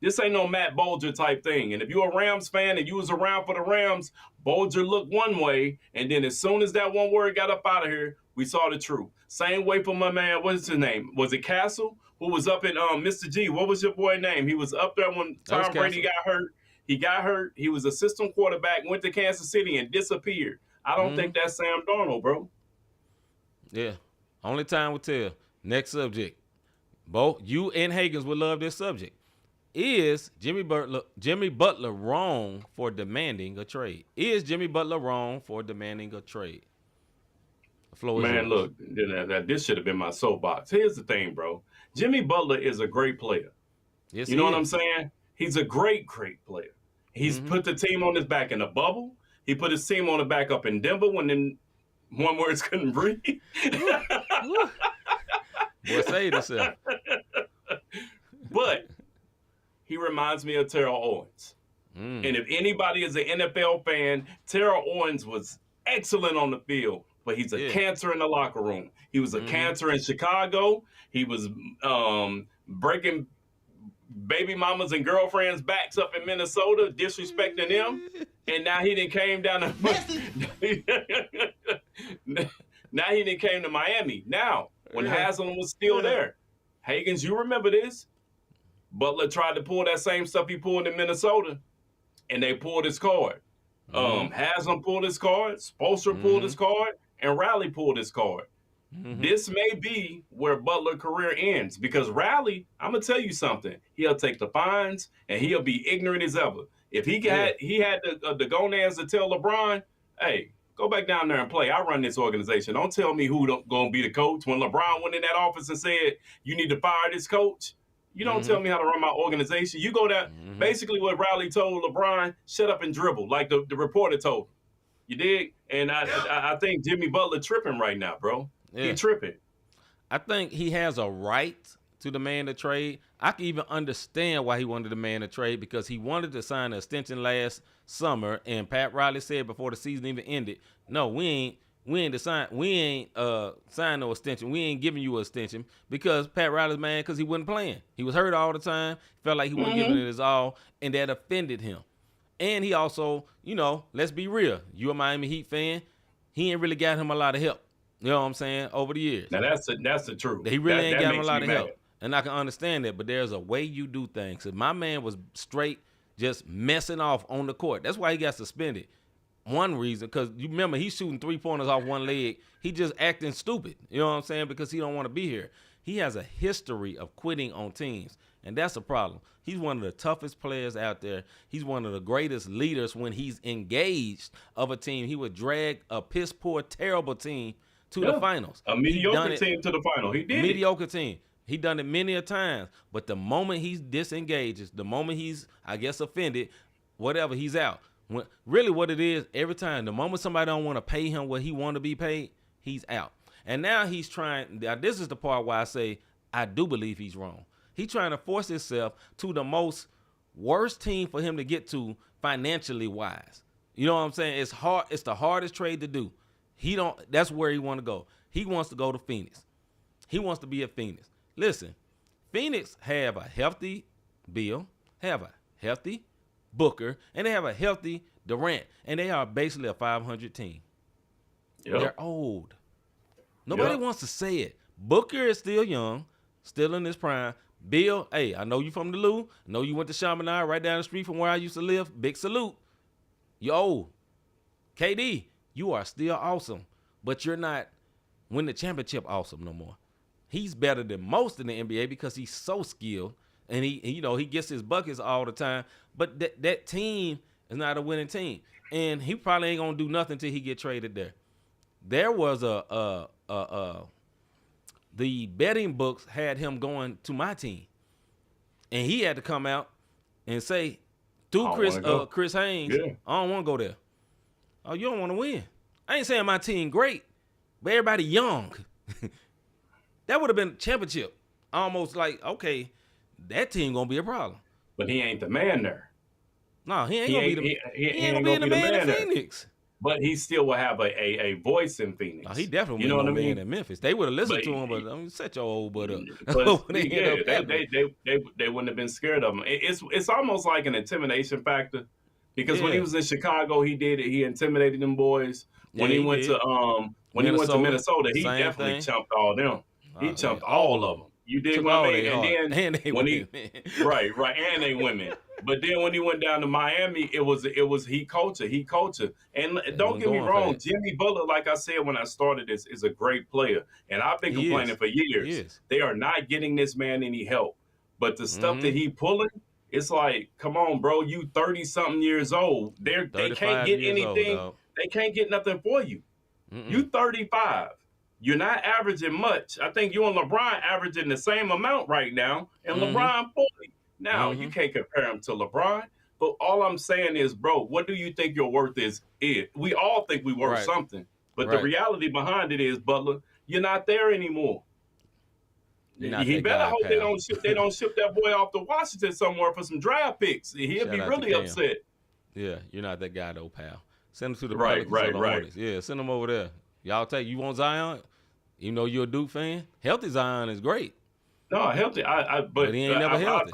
S3: This ain't no Matt Bolger type thing. And if you're a Rams fan and you was around for the Rams, Bolger looked one way, and then as soon as that one word got up out of here, we saw the truth. Same way for my man, what's his name? Was it Castle? Who was up in Mr. G? What was your boy name? He was up there when Tom Brady got hurt. He got hurt. He was a system quarterback, went to Kansas City and disappeared. I don't think that's Sam Darnold, bro.
S2: Yeah. Only time will tell. Next subject. Both you and Higgins would love this subject. Is Jimmy Butler wrong for demanding a trade? Is Jimmy Butler wrong for demanding a trade? The floor is yours.
S3: Look, this should have been my soapbox. Here's the thing, bro. Jimmy Butler is a great player.
S2: Yes,
S3: you know what I'm saying? He's a great player. He's put the team on his back in the bubble. He put his team on the back up in Denver when then one words couldn't breathe.
S2: Boy, say yourself.
S3: But he reminds me of Terrell Owens. And if anybody is an NFL fan, Terrell Owens was excellent on the field, but he's a cancer in the locker room. He was a cancer in Chicago. He was breaking baby mamas and girlfriends' backs up in Minnesota, disrespecting them. And now he done came down to Miami. Now, when Haslam was still there, Higgins, you remember this? Butler tried to pull that same stuff he pulled in Minnesota, and they pulled his card. Haslam pulled his card, Spoelstra pulled his card, and Riley pulled his card. This may be where Butler's career ends because Riley, I'm going to tell you something. He'll take the fines, and he'll be ignorant as ever. If he had the gonads to tell LeBron, hey, go back down there and play. I run this organization. Don't tell me who's going to be the coach. When LeBron went in that office and said, you need to fire this coach, you don't tell me how to run my organization. You go down. Basically what Riley told LeBron, shut up and dribble, like the reporter told him. You dig? And I think Jimmy Butler tripping right now, bro. Yeah. He tripping.
S2: I think he has a right to demand a trade. I can even understand why he wanted to demand a trade because he wanted to sign an extension last summer, and Pat Riley said before the season even ended, no, we ain't sign no extension. We ain't giving you an extension because Pat Riley's mad because he wasn't playing. He was hurt all the time. Felt like he wasn't giving it his all, and that offended him. And he also, let's be real. You're a Miami Heat fan. He ain't really got him a lot of help. You know what I'm saying? Over the years.
S3: Now that's the truth.
S2: He really ain't got him a lot of help. And I can understand that, but there's a way you do things. If my man was straight just messing off on the court, that's why he got suspended. One reason, because you remember he's shooting 3-pointers off one leg. He just acting stupid. You know what I'm saying? Because he don't want to be here. He has a history of quitting on teams, and that's a problem. He's one of the toughest players out there. He's one of the greatest leaders when he's engaged of a team. He would drag a piss-poor, terrible team to the finals.
S3: A mediocre team to the final. He did.
S2: Mediocre team. He done it many a times. But the moment he disengages, the moment he's, I guess, offended, whatever, he's out. Really what it is, every time, the moment somebody don't want to pay him what he want to be paid, he's out. And now he's trying, now this is the part where I say, I do believe he's wrong. He's trying to force himself to the most worst team for him to get to financially wise. You know what I'm saying? It's hard. It's the hardest trade to do. That's where he want to go. He wants to go to Phoenix. He wants to be at Phoenix. Listen, Phoenix have a healthy Bill, have a healthy Booker, and they have a healthy Durant, and they are basically a 500 team. Yep. They're old. Nobody wants to say it. Booker is still young, still in his prime. Bill, hey, I know you from the Lou. I know you went to Chaminade right down the street from where I used to live. Big salute. You're old. KD, you are still awesome, but you're not win the championship awesome no more. He's better than most in the NBA because he's so skilled, and he gets his buckets all the time. But that team is not a winning team, and he probably ain't gonna do nothing till he get traded there. There was the betting books had him going to my team, and he had to come out and say through Chris Haynes, I don't want to go there. Oh, you don't want to win. I ain't saying my team great, but everybody young. That would have been a championship. Almost like, okay, that team gonna be a problem.
S3: But he ain't the man there.
S2: No, he ain't gonna be the man in Phoenix.
S3: but he still will have a voice in Phoenix.
S2: Oh, he definitely
S3: you know
S2: wouldn't
S3: what I
S2: know
S3: mean?
S2: man in Memphis. They would have listened
S3: But
S2: to him, but set your old butt up.
S3: But
S2: They end
S3: yeah,
S2: up happening.
S3: they wouldn't have been scared of him. It's almost like an intimidation factor, because when he
S2: Yeah.
S3: was in Chicago, he did it. He intimidated them boys. When
S2: Yeah,
S3: he
S2: he
S3: went
S2: did.
S3: to Minnesota, he
S2: same
S3: definitely
S2: thing.
S3: chumped all them. He
S2: Yeah,
S3: chumped all of them. You dig
S2: Took
S3: what I
S2: all
S3: mean?
S2: they
S3: And
S2: heart.
S3: then
S2: And they
S3: when he
S2: women.
S3: right, and they women. But then when he went down to Miami, it was he culture. And don't
S2: wasn't
S3: get me
S2: going for
S3: wrong,
S2: that.
S3: Jimmy Butler, like I said when I started, is a great player, and I've been
S2: He
S3: complaining
S2: is.
S3: for
S2: He
S3: years.
S2: is.
S3: They are not getting this man any help. But the stuff that
S2: Mhm.
S3: he pulling, it's like, come on, bro, you 30-something years old. They can't
S2: 35
S3: get
S2: years old,
S3: anything.
S2: dog.
S3: They can't get nothing for you. You 35. You're not averaging much. I think you and LeBron averaging the same amount right now, and LeBron 40. Now, you can't compare him to LeBron, but all I'm saying is, bro, what do you think your worth is? We all think we worth
S2: Right.
S3: something, but the
S2: Right.
S3: reality behind it is, Butler, you're not there anymore.
S2: You're not
S3: He
S2: that
S3: better
S2: guy,
S3: hope they
S2: pal.
S3: don't ship that boy off to Washington somewhere for some draft picks. He'll
S2: Shout
S3: be
S2: out to
S3: really
S2: Cam.
S3: upset.
S2: Yeah, you're not that guy though, pal. Send him to the
S3: Right,
S2: Pelicans or the
S3: right.
S2: Hornets. Yeah, send him over there. Y'all you want Zion? Even though you're a Duke fan, healthy Zion is great.
S3: No, healthy.
S2: But he ain't never healthy.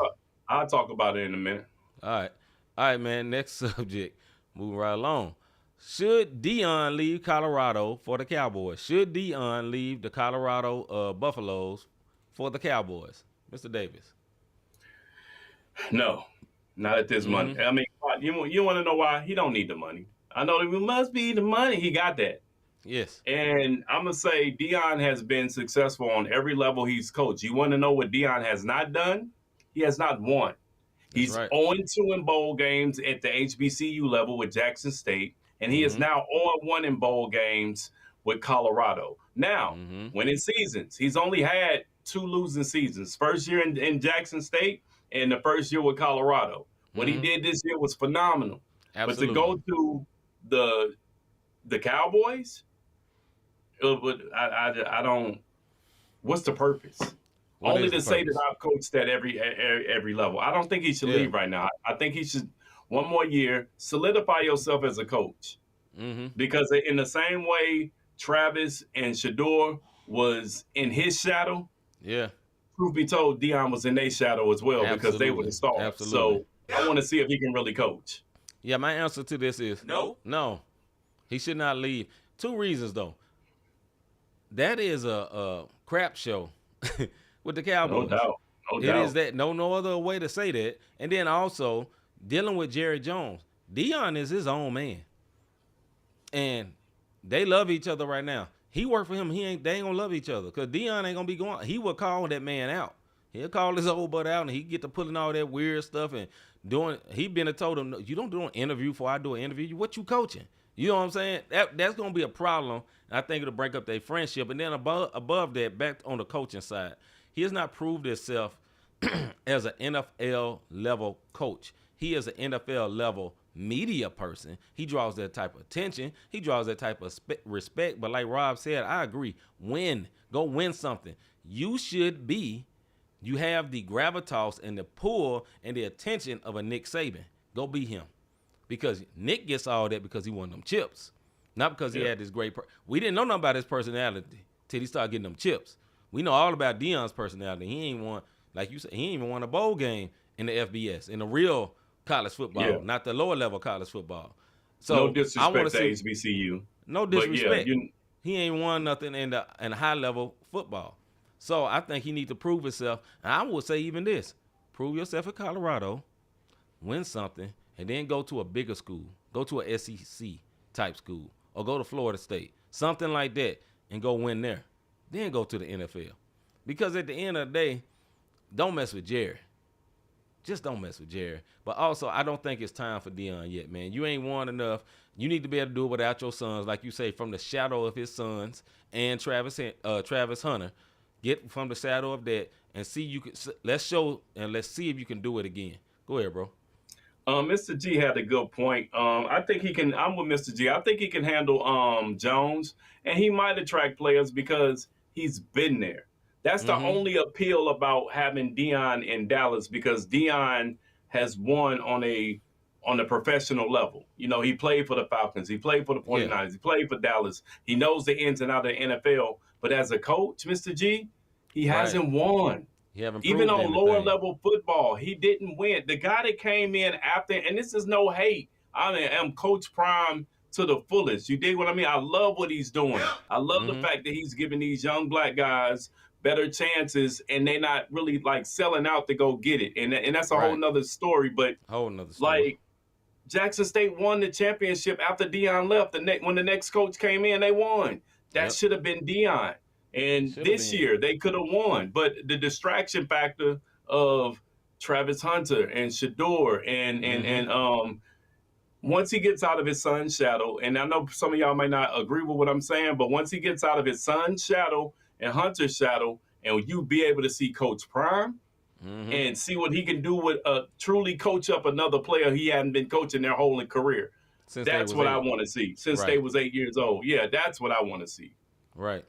S3: I'll talk about it in a minute.
S2: All right, man. Next subject. Moving right along. Should Deion leave Colorado for the Cowboys? Should Deion leave the Colorado Buffaloes for the Cowboys? Mr. Davis.
S3: No, not at this money. I mean, you want to know why? He don't need the money. I know it must be the money. He got that.
S2: Yes.
S3: And I'm going to say Deion has been successful on every level he's coached. You want to know what Deion has not done? He has not won. He's
S2: right.
S3: 0-2 in bowl games at the HBCU level with Jackson State, and he is now 0-1 in bowl games with Colorado. Now, winning seasons, he's only had 2 losing seasons. First year in Jackson State and the first year with Colorado. What he did this year was phenomenal.
S2: Absolutely.
S3: But to go to the Cowboys, I don't. What's the purpose? Only to say that I've coached at every level. I don't think he should leave right now. I think he should, one more year, solidify yourself as a coach. Because in the same way Travis and Shador was in his shadow, truth be told, Deion was in their shadow as well. Absolutely. Because they were the stars.
S2: Absolutely.
S3: So I want to see if he can really coach.
S2: Yeah, my answer to this is no. He should not leave. 2 reasons though. That is a crap show with the Cowboys.
S3: No doubt.
S2: It is that. No other way to say that. And then also dealing with Jerry Jones. Deion is his own man, and they love each other right now. He worked for him. They ain't gonna love each other because Deion ain't gonna be going. He will call that man out. He'll call his old butt out, and he get to pulling all that weird stuff and doing. He been and told him, you don't do an interview before I do an interview. What you coaching? You know what I'm saying? That's gonna be a problem. And I think it'll break up their friendship. And then above that, back on the coaching side, he has not proved himself as an NFL level coach. He is an NFL level media person. He draws that type of attention. He draws that type of respect. But like Rob said, I agree. Go win something. You have the gravitas and the pull and the attention of a Nick Saban. Go be him. Because Nick gets all that because he won them chips. Not because he had this great we didn't know nothing about his personality till he started getting them chips. We know all about Deion's personality. He ain't won, like you said, he ain't even won a bowl game in the FBS, in the real college football, not the lower level college football. So
S3: no disrespect to HBCU.
S2: No disrespect. He ain't won nothing in high level football. So I think he needs to prove himself. And I would say even this: prove yourself at Colorado, win something, and then go to a bigger school. Go to a SEC type school, or go to Florida State, something like that, and go win there. Then go to the NFL. Because at the end of the day, don't mess with Jerry. Just don't mess with Jerry. But also, I don't think it's time for Deion yet, man. You ain't won enough. You need to be able to do it without your sons, like you say, from the shadow of his sons and Travis Hunter. Get from the shadow of that and see let's see if you can do it again. Go ahead, bro.
S3: Mr. G had a good point. I think he can. I'm with Mr. G. I think he can handle Jones, and he might attract players because he's been there. That's the only appeal about having Deion in Dallas, because Deion has won on a on the professional level. You know, he played for the Falcons. He played for the 49ers. He played for Dallas. He knows the ins and outs of the NFL. But as a coach, Mr. G, he hasn't won.
S2: He haven't
S3: Even
S2: proved
S3: on
S2: anything.
S3: lower level football, he didn't win. The guy that came in after, and this is no hate, I am Coach Prime to the fullest. You dig what I mean? I love what he's doing. I love the fact that he's giving these young black guys better chances, and they're not really like selling out to go get it. And that's a whole nother story. But like Jackson State won the championship after Deion left. When the next coach came in, they won. That should have been Deion. And this year they could have won. But the distraction factor of Travis Hunter and Shador and once he gets out of his son's shadow, and I know some of y'all might not agree with what I'm saying, but once he gets out of his son's shadow and Hunter's shadow, and you be able to see Coach Prime and see what he can do with truly coach up another player he hadn't been coaching their whole career. That's what I want to see. Since they was 8 years old. Yeah, that's what I want to see.
S2: Right.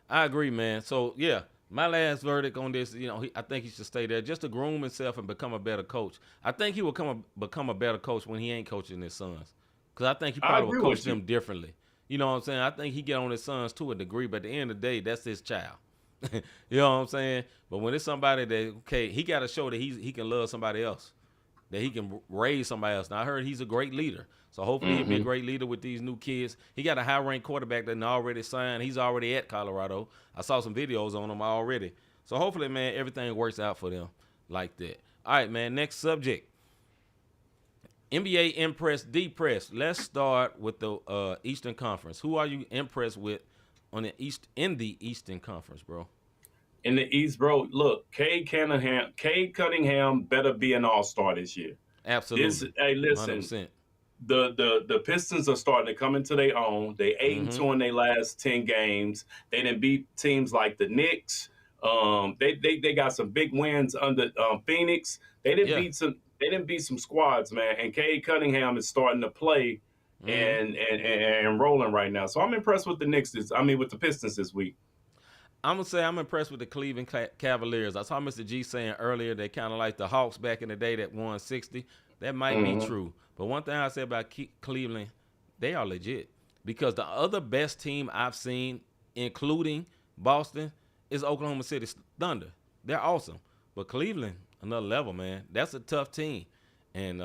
S2: I agree, man. So, yeah, my last verdict on this, I think he should stay there just to groom himself and become a better coach. I think he will become a better coach when he ain't coaching his sons, because I think he probably will coach them differently. You know what I'm saying? I think he get on his sons to a degree, but at the end of the day, that's his child. You know what I'm saying? But when it's somebody that, he got to show that he can love somebody else, that he can raise somebody else. Now, I heard he's a great leader. So hopefully he'll be a great leader with these new kids. He got a high-ranked quarterback that already signed. He's already at Colorado. I saw some videos on him already. So hopefully, man, everything works out for them like that. All right, man, next subject. NBA impressed, depressed. Let's start with the Eastern Conference. Who are you impressed with in the Eastern Conference, bro?
S3: In the East, bro, look, Cade Cunningham better be an all-star this year.
S2: Absolutely.
S3: Hey, listen. 100%. The Pistons are starting to come into their own. They 8-2 in their last 10 games. They didn't beat teams like the Knicks. They got some big wins under Phoenix. They didn't beat some squads, man. And Cade Cunningham is starting to play and rolling right now. So I'm impressed with the with the Pistons this week.
S2: I'm going to say I'm impressed with the Cleveland Cavaliers. I saw Mr. G saying earlier they kind of like the Hawks back in the day that won 60. That might be true. But one thing I say about Cleveland, they are legit. Because the other best team I've seen, including Boston, is Oklahoma City Thunder. They're awesome. But Cleveland, another level, man. That's a tough team. And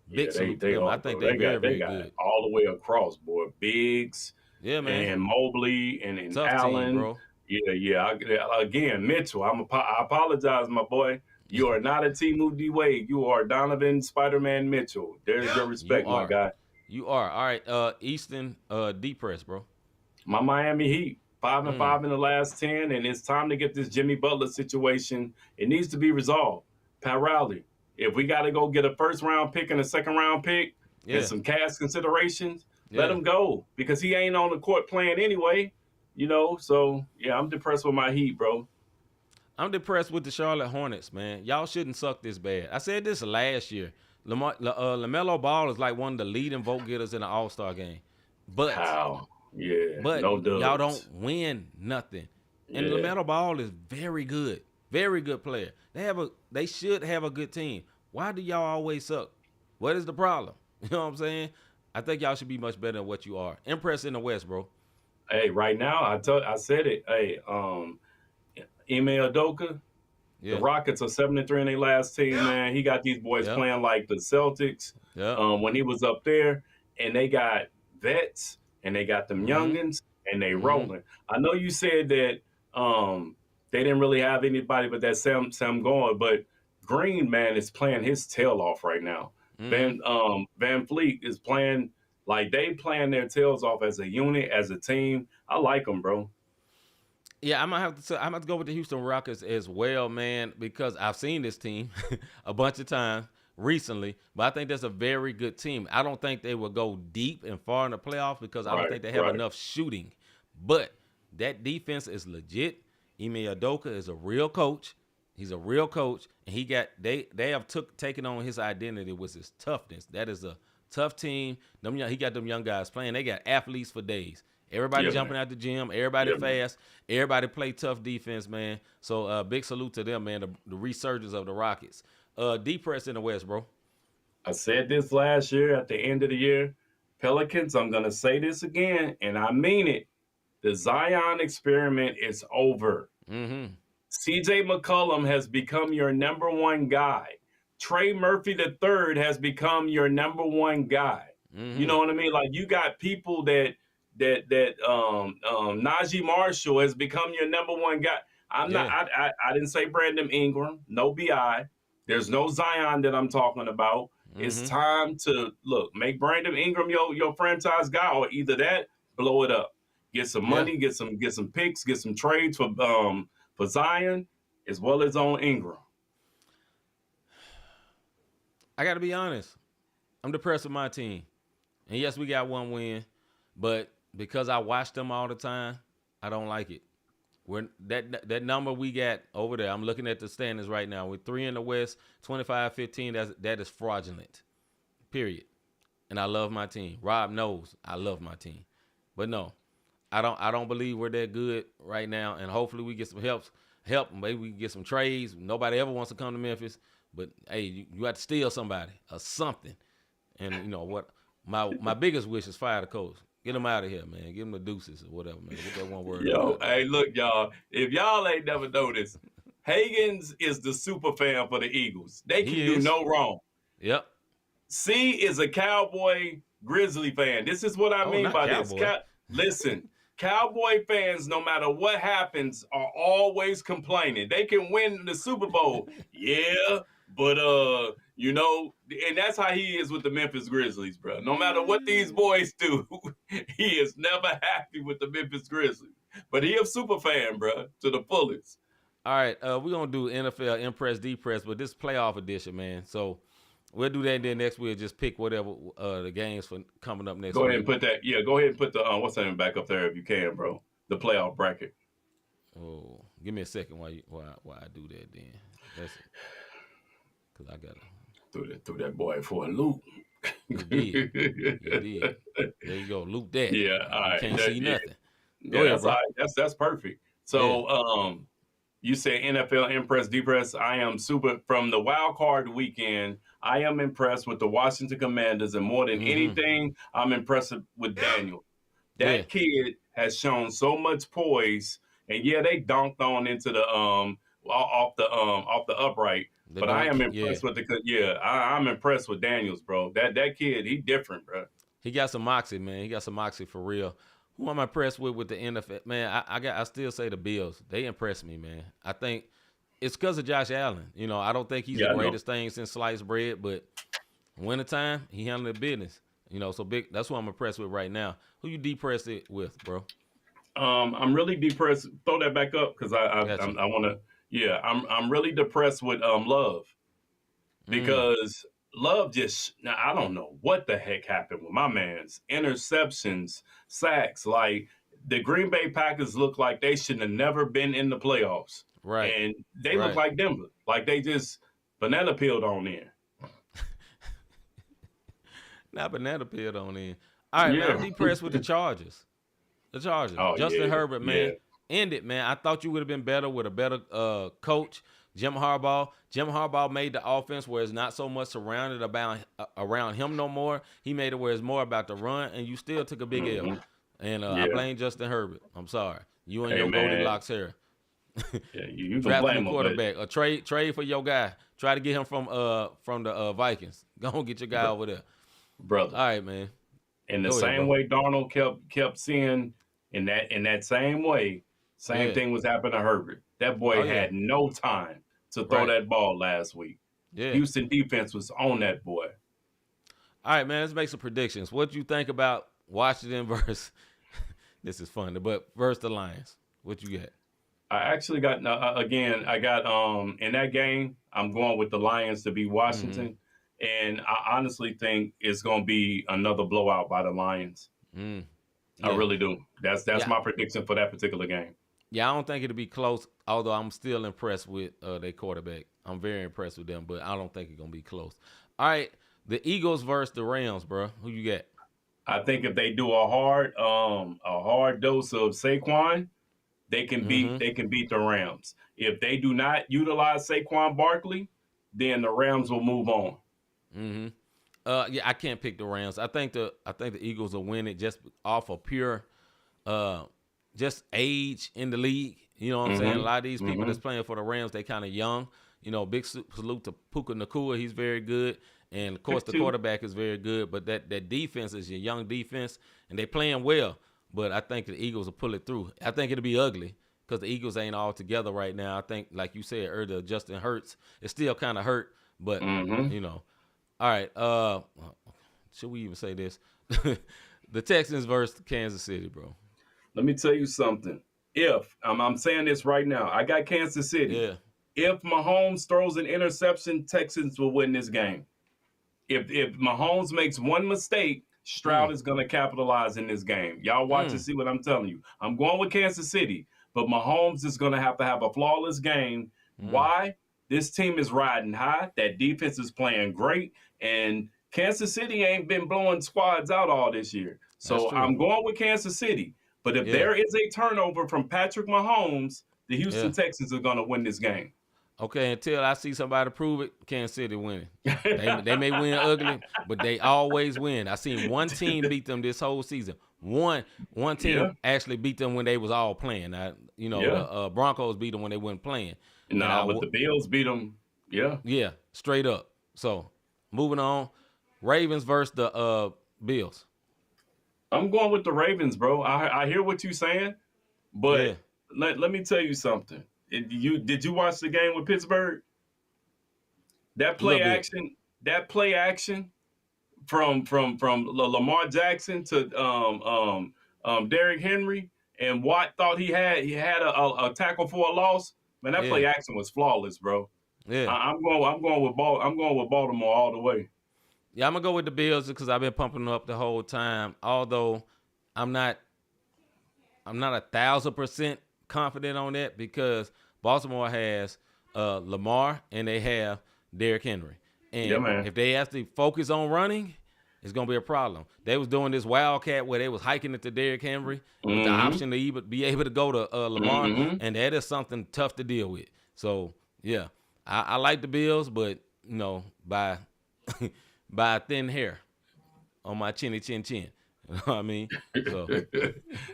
S2: big salute to them. I think they're very, very good.
S3: All the way across, boy. Bigs.
S2: Yeah, man.
S3: And Mobley and
S2: tough
S3: Allen.
S2: Team, bro.
S3: Yeah. Again, Mitchell, I apologize, my boy. You are not a Timu D. Wade. You are Donovan Spider-Man Mitchell. There's your respect, my guy.
S2: You are. All right, Easton, depress, bro.
S3: My Miami Heat, 5-5 in the last 10, and it's time to get this Jimmy Butler situation. It needs to be resolved. Pat Riley, if we got to go get a first-round pick and a second-round pick and some cash considerations, let him go, because he ain't on the court playing anyway, So, yeah, I'm depressed with my Heat, bro.
S2: I'm depressed with the Charlotte Hornets, man. Y'all shouldn't suck this bad. I said this last year. LaMelo Ball is like one of the leading vote getters in the All-Star game. But
S3: no dubs.
S2: Y'all don't win nothing. And LaMelo Ball is very good. Very good player. They should have a good team. Why do y'all always suck? What is the problem? You know what I'm saying? I think y'all should be much better than what you are. Impressed in the West, bro.
S3: Hey, right now, I said it. Hey, Ime Udoka, the Rockets are 7-3 in their last team, man. He got these boys playing like the Celtics when he was up there, and they got vets and they got them youngins and they rolling. I know you said that they didn't really have anybody but that Sam going, but Green, man, is playing his tail off right now. Van Fleet is playing like they playing their tails off as a unit, as a team. I like them, bro.
S2: Yeah, I'm gonna have to go with the Houston Rockets as well, man, because I've seen this team a bunch of times recently, but I think that's a very good team. I don't think they will go deep and far in the playoffs because I don't think they have enough shooting. But that defense is legit. Ime Udoka is a real coach. He's a real coach, and they have taken on his identity with his toughness. That is a tough team. He got them young guys playing. They got athletes for days. Everybody jumping out the gym. Everybody fast. Everybody play tough defense, man. So big salute to them, man, the resurgence of the Rockets. Depress in the West, bro.
S3: I said this last year at the end of the year. Pelicans, I'm going to say this again, and I mean it. The Zion experiment is over.
S2: Mm-hmm.
S3: CJ McCollum has become your number one guy. Trey Murphy III has become your number one guy.
S2: Mm-hmm.
S3: You know what I mean? Like, you got people that Najee Marshall has become your number one guy. I didn't say Brandon Ingram, no BI. There's no Zion that I'm talking about. It's
S2: Mm-hmm.
S3: time to make Brandon Ingram your franchise guy, or either that, blow it up. Get some money, get some picks, get some trades for Zion as well as on Ingram.
S2: I got to be honest. I'm depressed with my team. And yes, we got one win, but because I watch them all the time, I don't like it. That number we got over there, I'm looking at the standings right now. We're 3 in the West, 25-15. That is fraudulent, period. And I love my team. Rob knows I love my team. But no, I don't believe we're that good right now. And hopefully we get some help. Maybe we can get some trades. Nobody ever wants to come to Memphis. But, hey, you got to steal somebody or something. And you know what? My biggest wish is fire the coach. Get him out of here, man. Give him the deuces or whatever, man. Get that one word.
S3: Yo, hey, look, y'all. If y'all ain't never noticed, Higgins is the super fan for the Eagles. They can do no wrong.
S2: Yep.
S3: C is a Cowboy Grizzly fan. This is what I mean by
S2: Cowboy.
S3: this. Listen, Cowboy fans, no matter what happens, are always complaining. They can win the Super Bowl. Yeah, but you know, and that's how he is with the Memphis Grizzlies, bro. No matter what these boys do, he is never happy with the Memphis Grizzlies. But he a super fan, bro, to the fullest.
S2: All right, we're going to do NFL Impress, Depress, but this playoff edition, man. So we'll do that, and then next we'll just pick whatever the games for coming up next week.
S3: Go ahead and put that. Yeah, go ahead and put the what's that name back up there if you can, bro. The playoff bracket.
S2: Oh, give me a second while I do that then. That's it. Because I got to.
S3: Threw that boy for a loop.
S2: You did. There you go. Loop that.
S3: Yeah, all right.
S2: Can't see nothing.
S3: Go ahead, bro. That's perfect. So, you say NFL Impress, Depress. I am super from the wild card weekend. I am impressed with the Washington Commanders, and more than anything, I'm impressed with Daniel. That kid has shown so much poise, and they dunked on into the off the upright. But I am impressed with I'm impressed with Daniels, bro. That kid, he different, bro.
S2: He got some moxie, man. He got some moxie for real. Who am I impressed with the NFL? Man, I still say the Bills. They impressed me, man. I think it's because of Josh Allen. You know, I don't think he's the greatest thing since sliced bread, but wintertime, he handled the business. You know, so big. That's who I'm impressed with right now. Who you depressed it with, bro?
S3: I'm really depressed. Throw that back up because I want to. Yeah, I'm really depressed with Love because Love now I don't know what the heck happened with my man's interceptions, sacks. Like the Green Bay Packers look like they should have never been in the playoffs,
S2: right?
S3: And they look like Denver, like they just banana peeled on in.
S2: Not banana peeled on in. All right, man. I'm depressed with the Chargers. The Chargers. Justin Herbert, man.
S3: Yeah.
S2: End it, man. I thought you would have been better with a better coach, Jim Harbaugh. Jim Harbaugh made the offense where it's not so much surrounded around him no more. He made it where it's more about the run, and you still took a big L. And I blame Justin Herbert. I'm sorry. You and your Goldilocks hair.
S3: You can
S2: drafting
S3: blame
S2: a quarterback. A trade for your guy. Try to get him from the Vikings. Go and get your guy over there,
S3: brother.
S2: All right, man.
S3: In the same way Darnold kept seeing in that same way. Same thing was happening to Herbert. That boy had no time to throw that ball last week. Yeah. Houston defense was on that boy.
S2: All right, man, let's make some predictions. What do you think about Washington versus this is funny, but versus the Lions? What you got?
S3: I actually got in that game, I'm going with the Lions to beat Washington. And I honestly think it's going to be another blowout by the Lions. I really do. That's my prediction for that particular game.
S2: Yeah, I don't think it'll be close, although I'm still impressed with their quarterback. I'm very impressed with them, but I don't think it's going to be close. All right, the Eagles versus the Rams, bro. Who you got?
S3: I think if they do a hard dose of Saquon, they can beat the Rams. If they do not utilize Saquon Barkley, then the Rams will move on.
S2: Yeah, I can't pick the Rams. I think the Eagles will win it just off of pure, just age in the league. You know what I'm saying? A lot of these people that's playing for the Rams, they kind of young. You know, big salute to Puka Nacua. He's very good. And, of course, the quarterback is very good. But that defense is your young defense, and they playing well. But I think the Eagles will pull it through. I think it'll be ugly because the Eagles ain't all together right now. I think, like you said earlier, Justin Hurts is still kind of hurt. But, you know. All right. Should we even say this? The Texans versus Kansas City, bro.
S3: Let me tell you something. If I'm saying this right now, I got Kansas City.
S2: Yeah.
S3: If Mahomes throws an interception, Texans will win this game. If Mahomes makes one mistake, Stroud is going to capitalize in this game. Y'all watch and see what I'm telling you. I'm going with Kansas City, but Mahomes is going to have a flawless game. Why? This team is riding high. That defense is playing great, and Kansas City ain't been blowing squads out all this year. So I'm going with Kansas City. But if there is a turnover from Patrick Mahomes, the Houston Texans are going to win this game.
S2: Okay, until I see somebody prove it, Kansas City winning. They may win ugly, but they always win. I seen one team beat them this whole season. One team actually beat them when they was all playing. The Broncos beat them when they weren't playing.
S3: But the Bills beat them. Yeah.
S2: Yeah, straight up. So, moving on. Ravens versus the Bills.
S3: I'm going with the Ravens, bro. I hear what you're saying, but let me tell you something. Did you watch the game with Pittsburgh? That play action from Lamar Jackson to Derrick Henry, and Watt thought he had a tackle for a loss. Man, that play action was flawless, bro. Yeah, I'm going with Baltimore all the way.
S2: Yeah, I'm gonna go with the Bills because I've been pumping them up the whole time. Although I'm not 1,000% confident on that because Baltimore has Lamar and they have Derrick Henry. And if they actually focus on running, it's gonna be a problem. They was doing this wildcat where they was hiking it to Derrick Henry with the option to even be able to go to Lamar, and that is something tough to deal with. So yeah, I like the Bills, but by by a thin hair on my chinny chin chin. You know what I mean? So,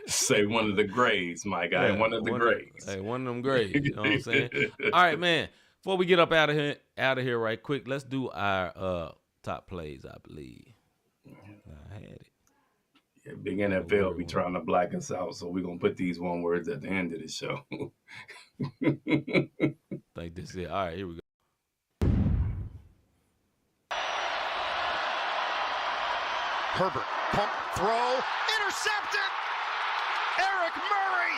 S3: say one of the grades, my guy. One of the grades.
S2: Hey, one of them grades. You know what I'm saying? All right, man. Before we get up out of here right quick, let's do our top plays, I believe. I had it.
S3: Yeah, big NFL be trying to black us out, so we're going to put these one words at the end of the show.
S2: Think this is it. All right, here we go.
S4: Herbert, pump, throw, intercepted! Eric Murray,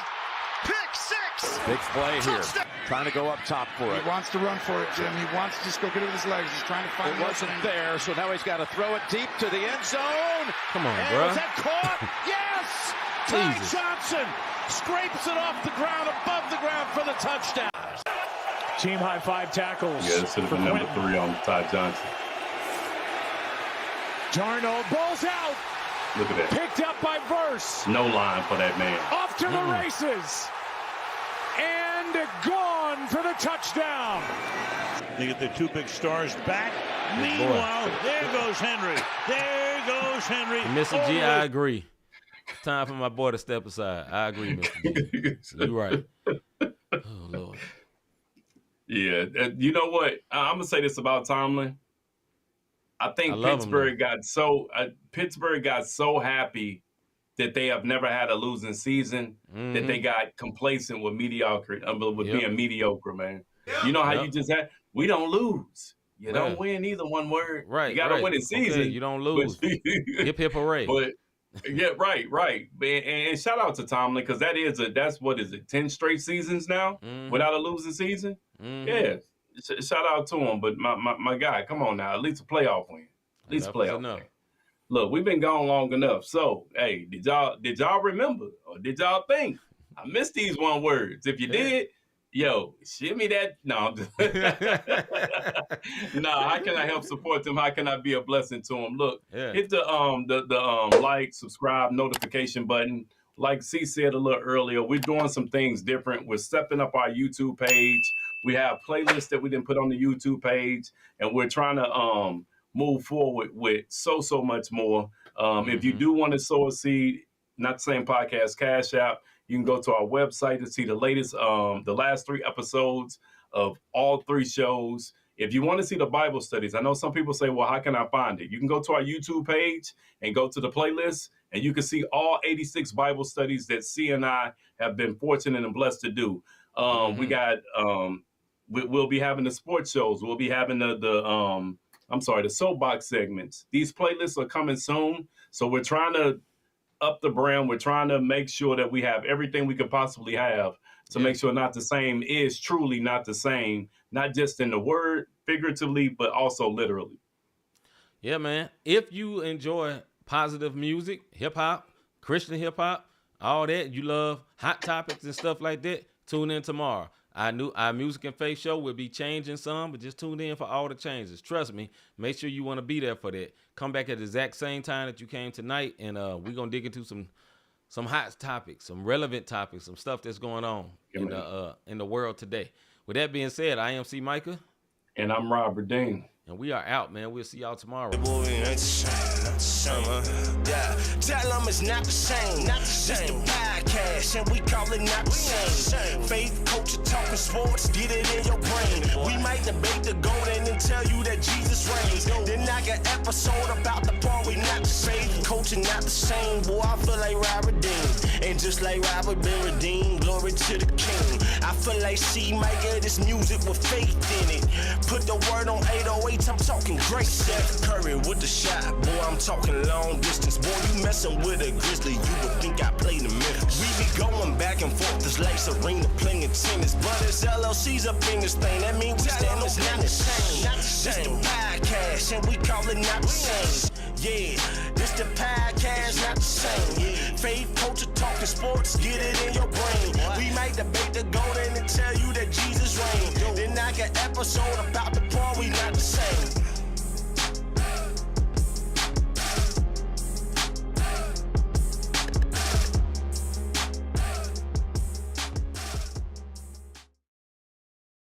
S4: pick six!
S5: Big play here. Trying to go up top for it.
S4: He wants to run for it, Jim. He wants to just go get it with his legs. He's trying to find
S5: it. It wasn't there, so now he's got to throw it deep to the end zone.
S2: Come on, bro.
S5: Was that caught? Yes! Ty Johnson scrapes it off the ground, above the ground for the touchdown.
S6: Team high 5 tackles.
S3: Yeah, this should have been number 3 on Ty Johnson.
S6: Darnold, ball's out.
S3: Look at that.
S6: Picked up by Verse.
S3: No line for that man.
S6: Off to the races. And gone for the touchdown.
S7: They get the 2 big stars back. Meanwhile, there goes Henry. There goes Henry.
S2: Mr. G, I agree. Time for my boy to step aside. I agree, Mr. G. You're right. Oh, Lord.
S3: Yeah. You know what? I'm going to say this about Tomlin. I think Pittsburgh got so happy that they have never had a losing season that they got complacent with being mediocre, man. You know how you just had we don't lose. You don't win either one word.
S2: Right.
S3: You gotta win a season.
S2: Okay, you don't lose. Hip hip hooray.
S3: But yeah, right. And shout out to Tomlin because that's 10 straight seasons now without a losing season. Yeah. Shout out to him, but my guy, come on now, at least a playoff win. At least a playoff win. Look, we've been gone long enough. So, hey, did y'all remember or did y'all think I missed these one words? If you did, yo, shimmy that. No, no. How can I help support them? How can I be a blessing to them? Look, hit the like, subscribe, notification button. Like C said a little earlier, we're doing some things different. We're stepping up our YouTube page. We have playlists that we didn't put on the YouTube page, and we're trying to move forward with so much more. If you do want to sow a seed, Not the Same Podcast Cash App, you can go to our website to see the latest, the last 3 episodes of all 3 shows. If you want to see the Bible studies, I know some people say, well, how can I find it? You can go to our YouTube page and go to the playlist, and you can see all 86 Bible studies that C and I have been fortunate and blessed to do. We got, we'll be having the sports shows. We'll be having the Soapbox segments. These playlists are coming soon. So we're trying to up the brand. We're trying to make sure that we have everything we could possibly have to make sure Not the Same is truly not the same, not just in the word, figuratively, but also literally.
S2: Yeah, man. If you enjoy positive music, hip-hop, Christian hip-hop, all that, you love hot topics and stuff like that, tune in tomorrow. Our Music and Faith show will be changing some, but just tune in for all the changes. Trust me, make sure you want to be there for that. Come back at the exact same time that you came tonight, and we're going to dig into some hot topics, some relevant topics, some stuff that's going on in the world today. With that being said, I am C-Micah.
S3: And I'm Robert Dean.
S2: And we are out, man. We'll see y'all tomorrow.
S1: Yeah, tell them it's not the same. This the podcast, and we call it Not the Same. Faith, culture, talking sports, get it in your brain. We might debate the golden and tell you that Jesus reigns. Then I got episode about the part we not the same. Culture not the same, boy, I feel like Robert Dean. And just like Robert been redeemed, glory to the King. I feel like C-Micah, this music with faith in it. Put the word on 808, I'm talking great. Steph Curry with the shot, boy, I'm talking long distance. Boy, you messing with a Grizzly, you would think I played in Memphis. We be going back and forth, it's like Serena playing tennis. But it's LLC's up in this thing, that means we stand on not the same. This the podcast, and we call it Not the Same. Yeah, this the podcast, not the same. Faith, culture, talking sports, get it in your brain. We might debate the golden and tell you that Jesus reigns. Then I got episode about the part we not the same.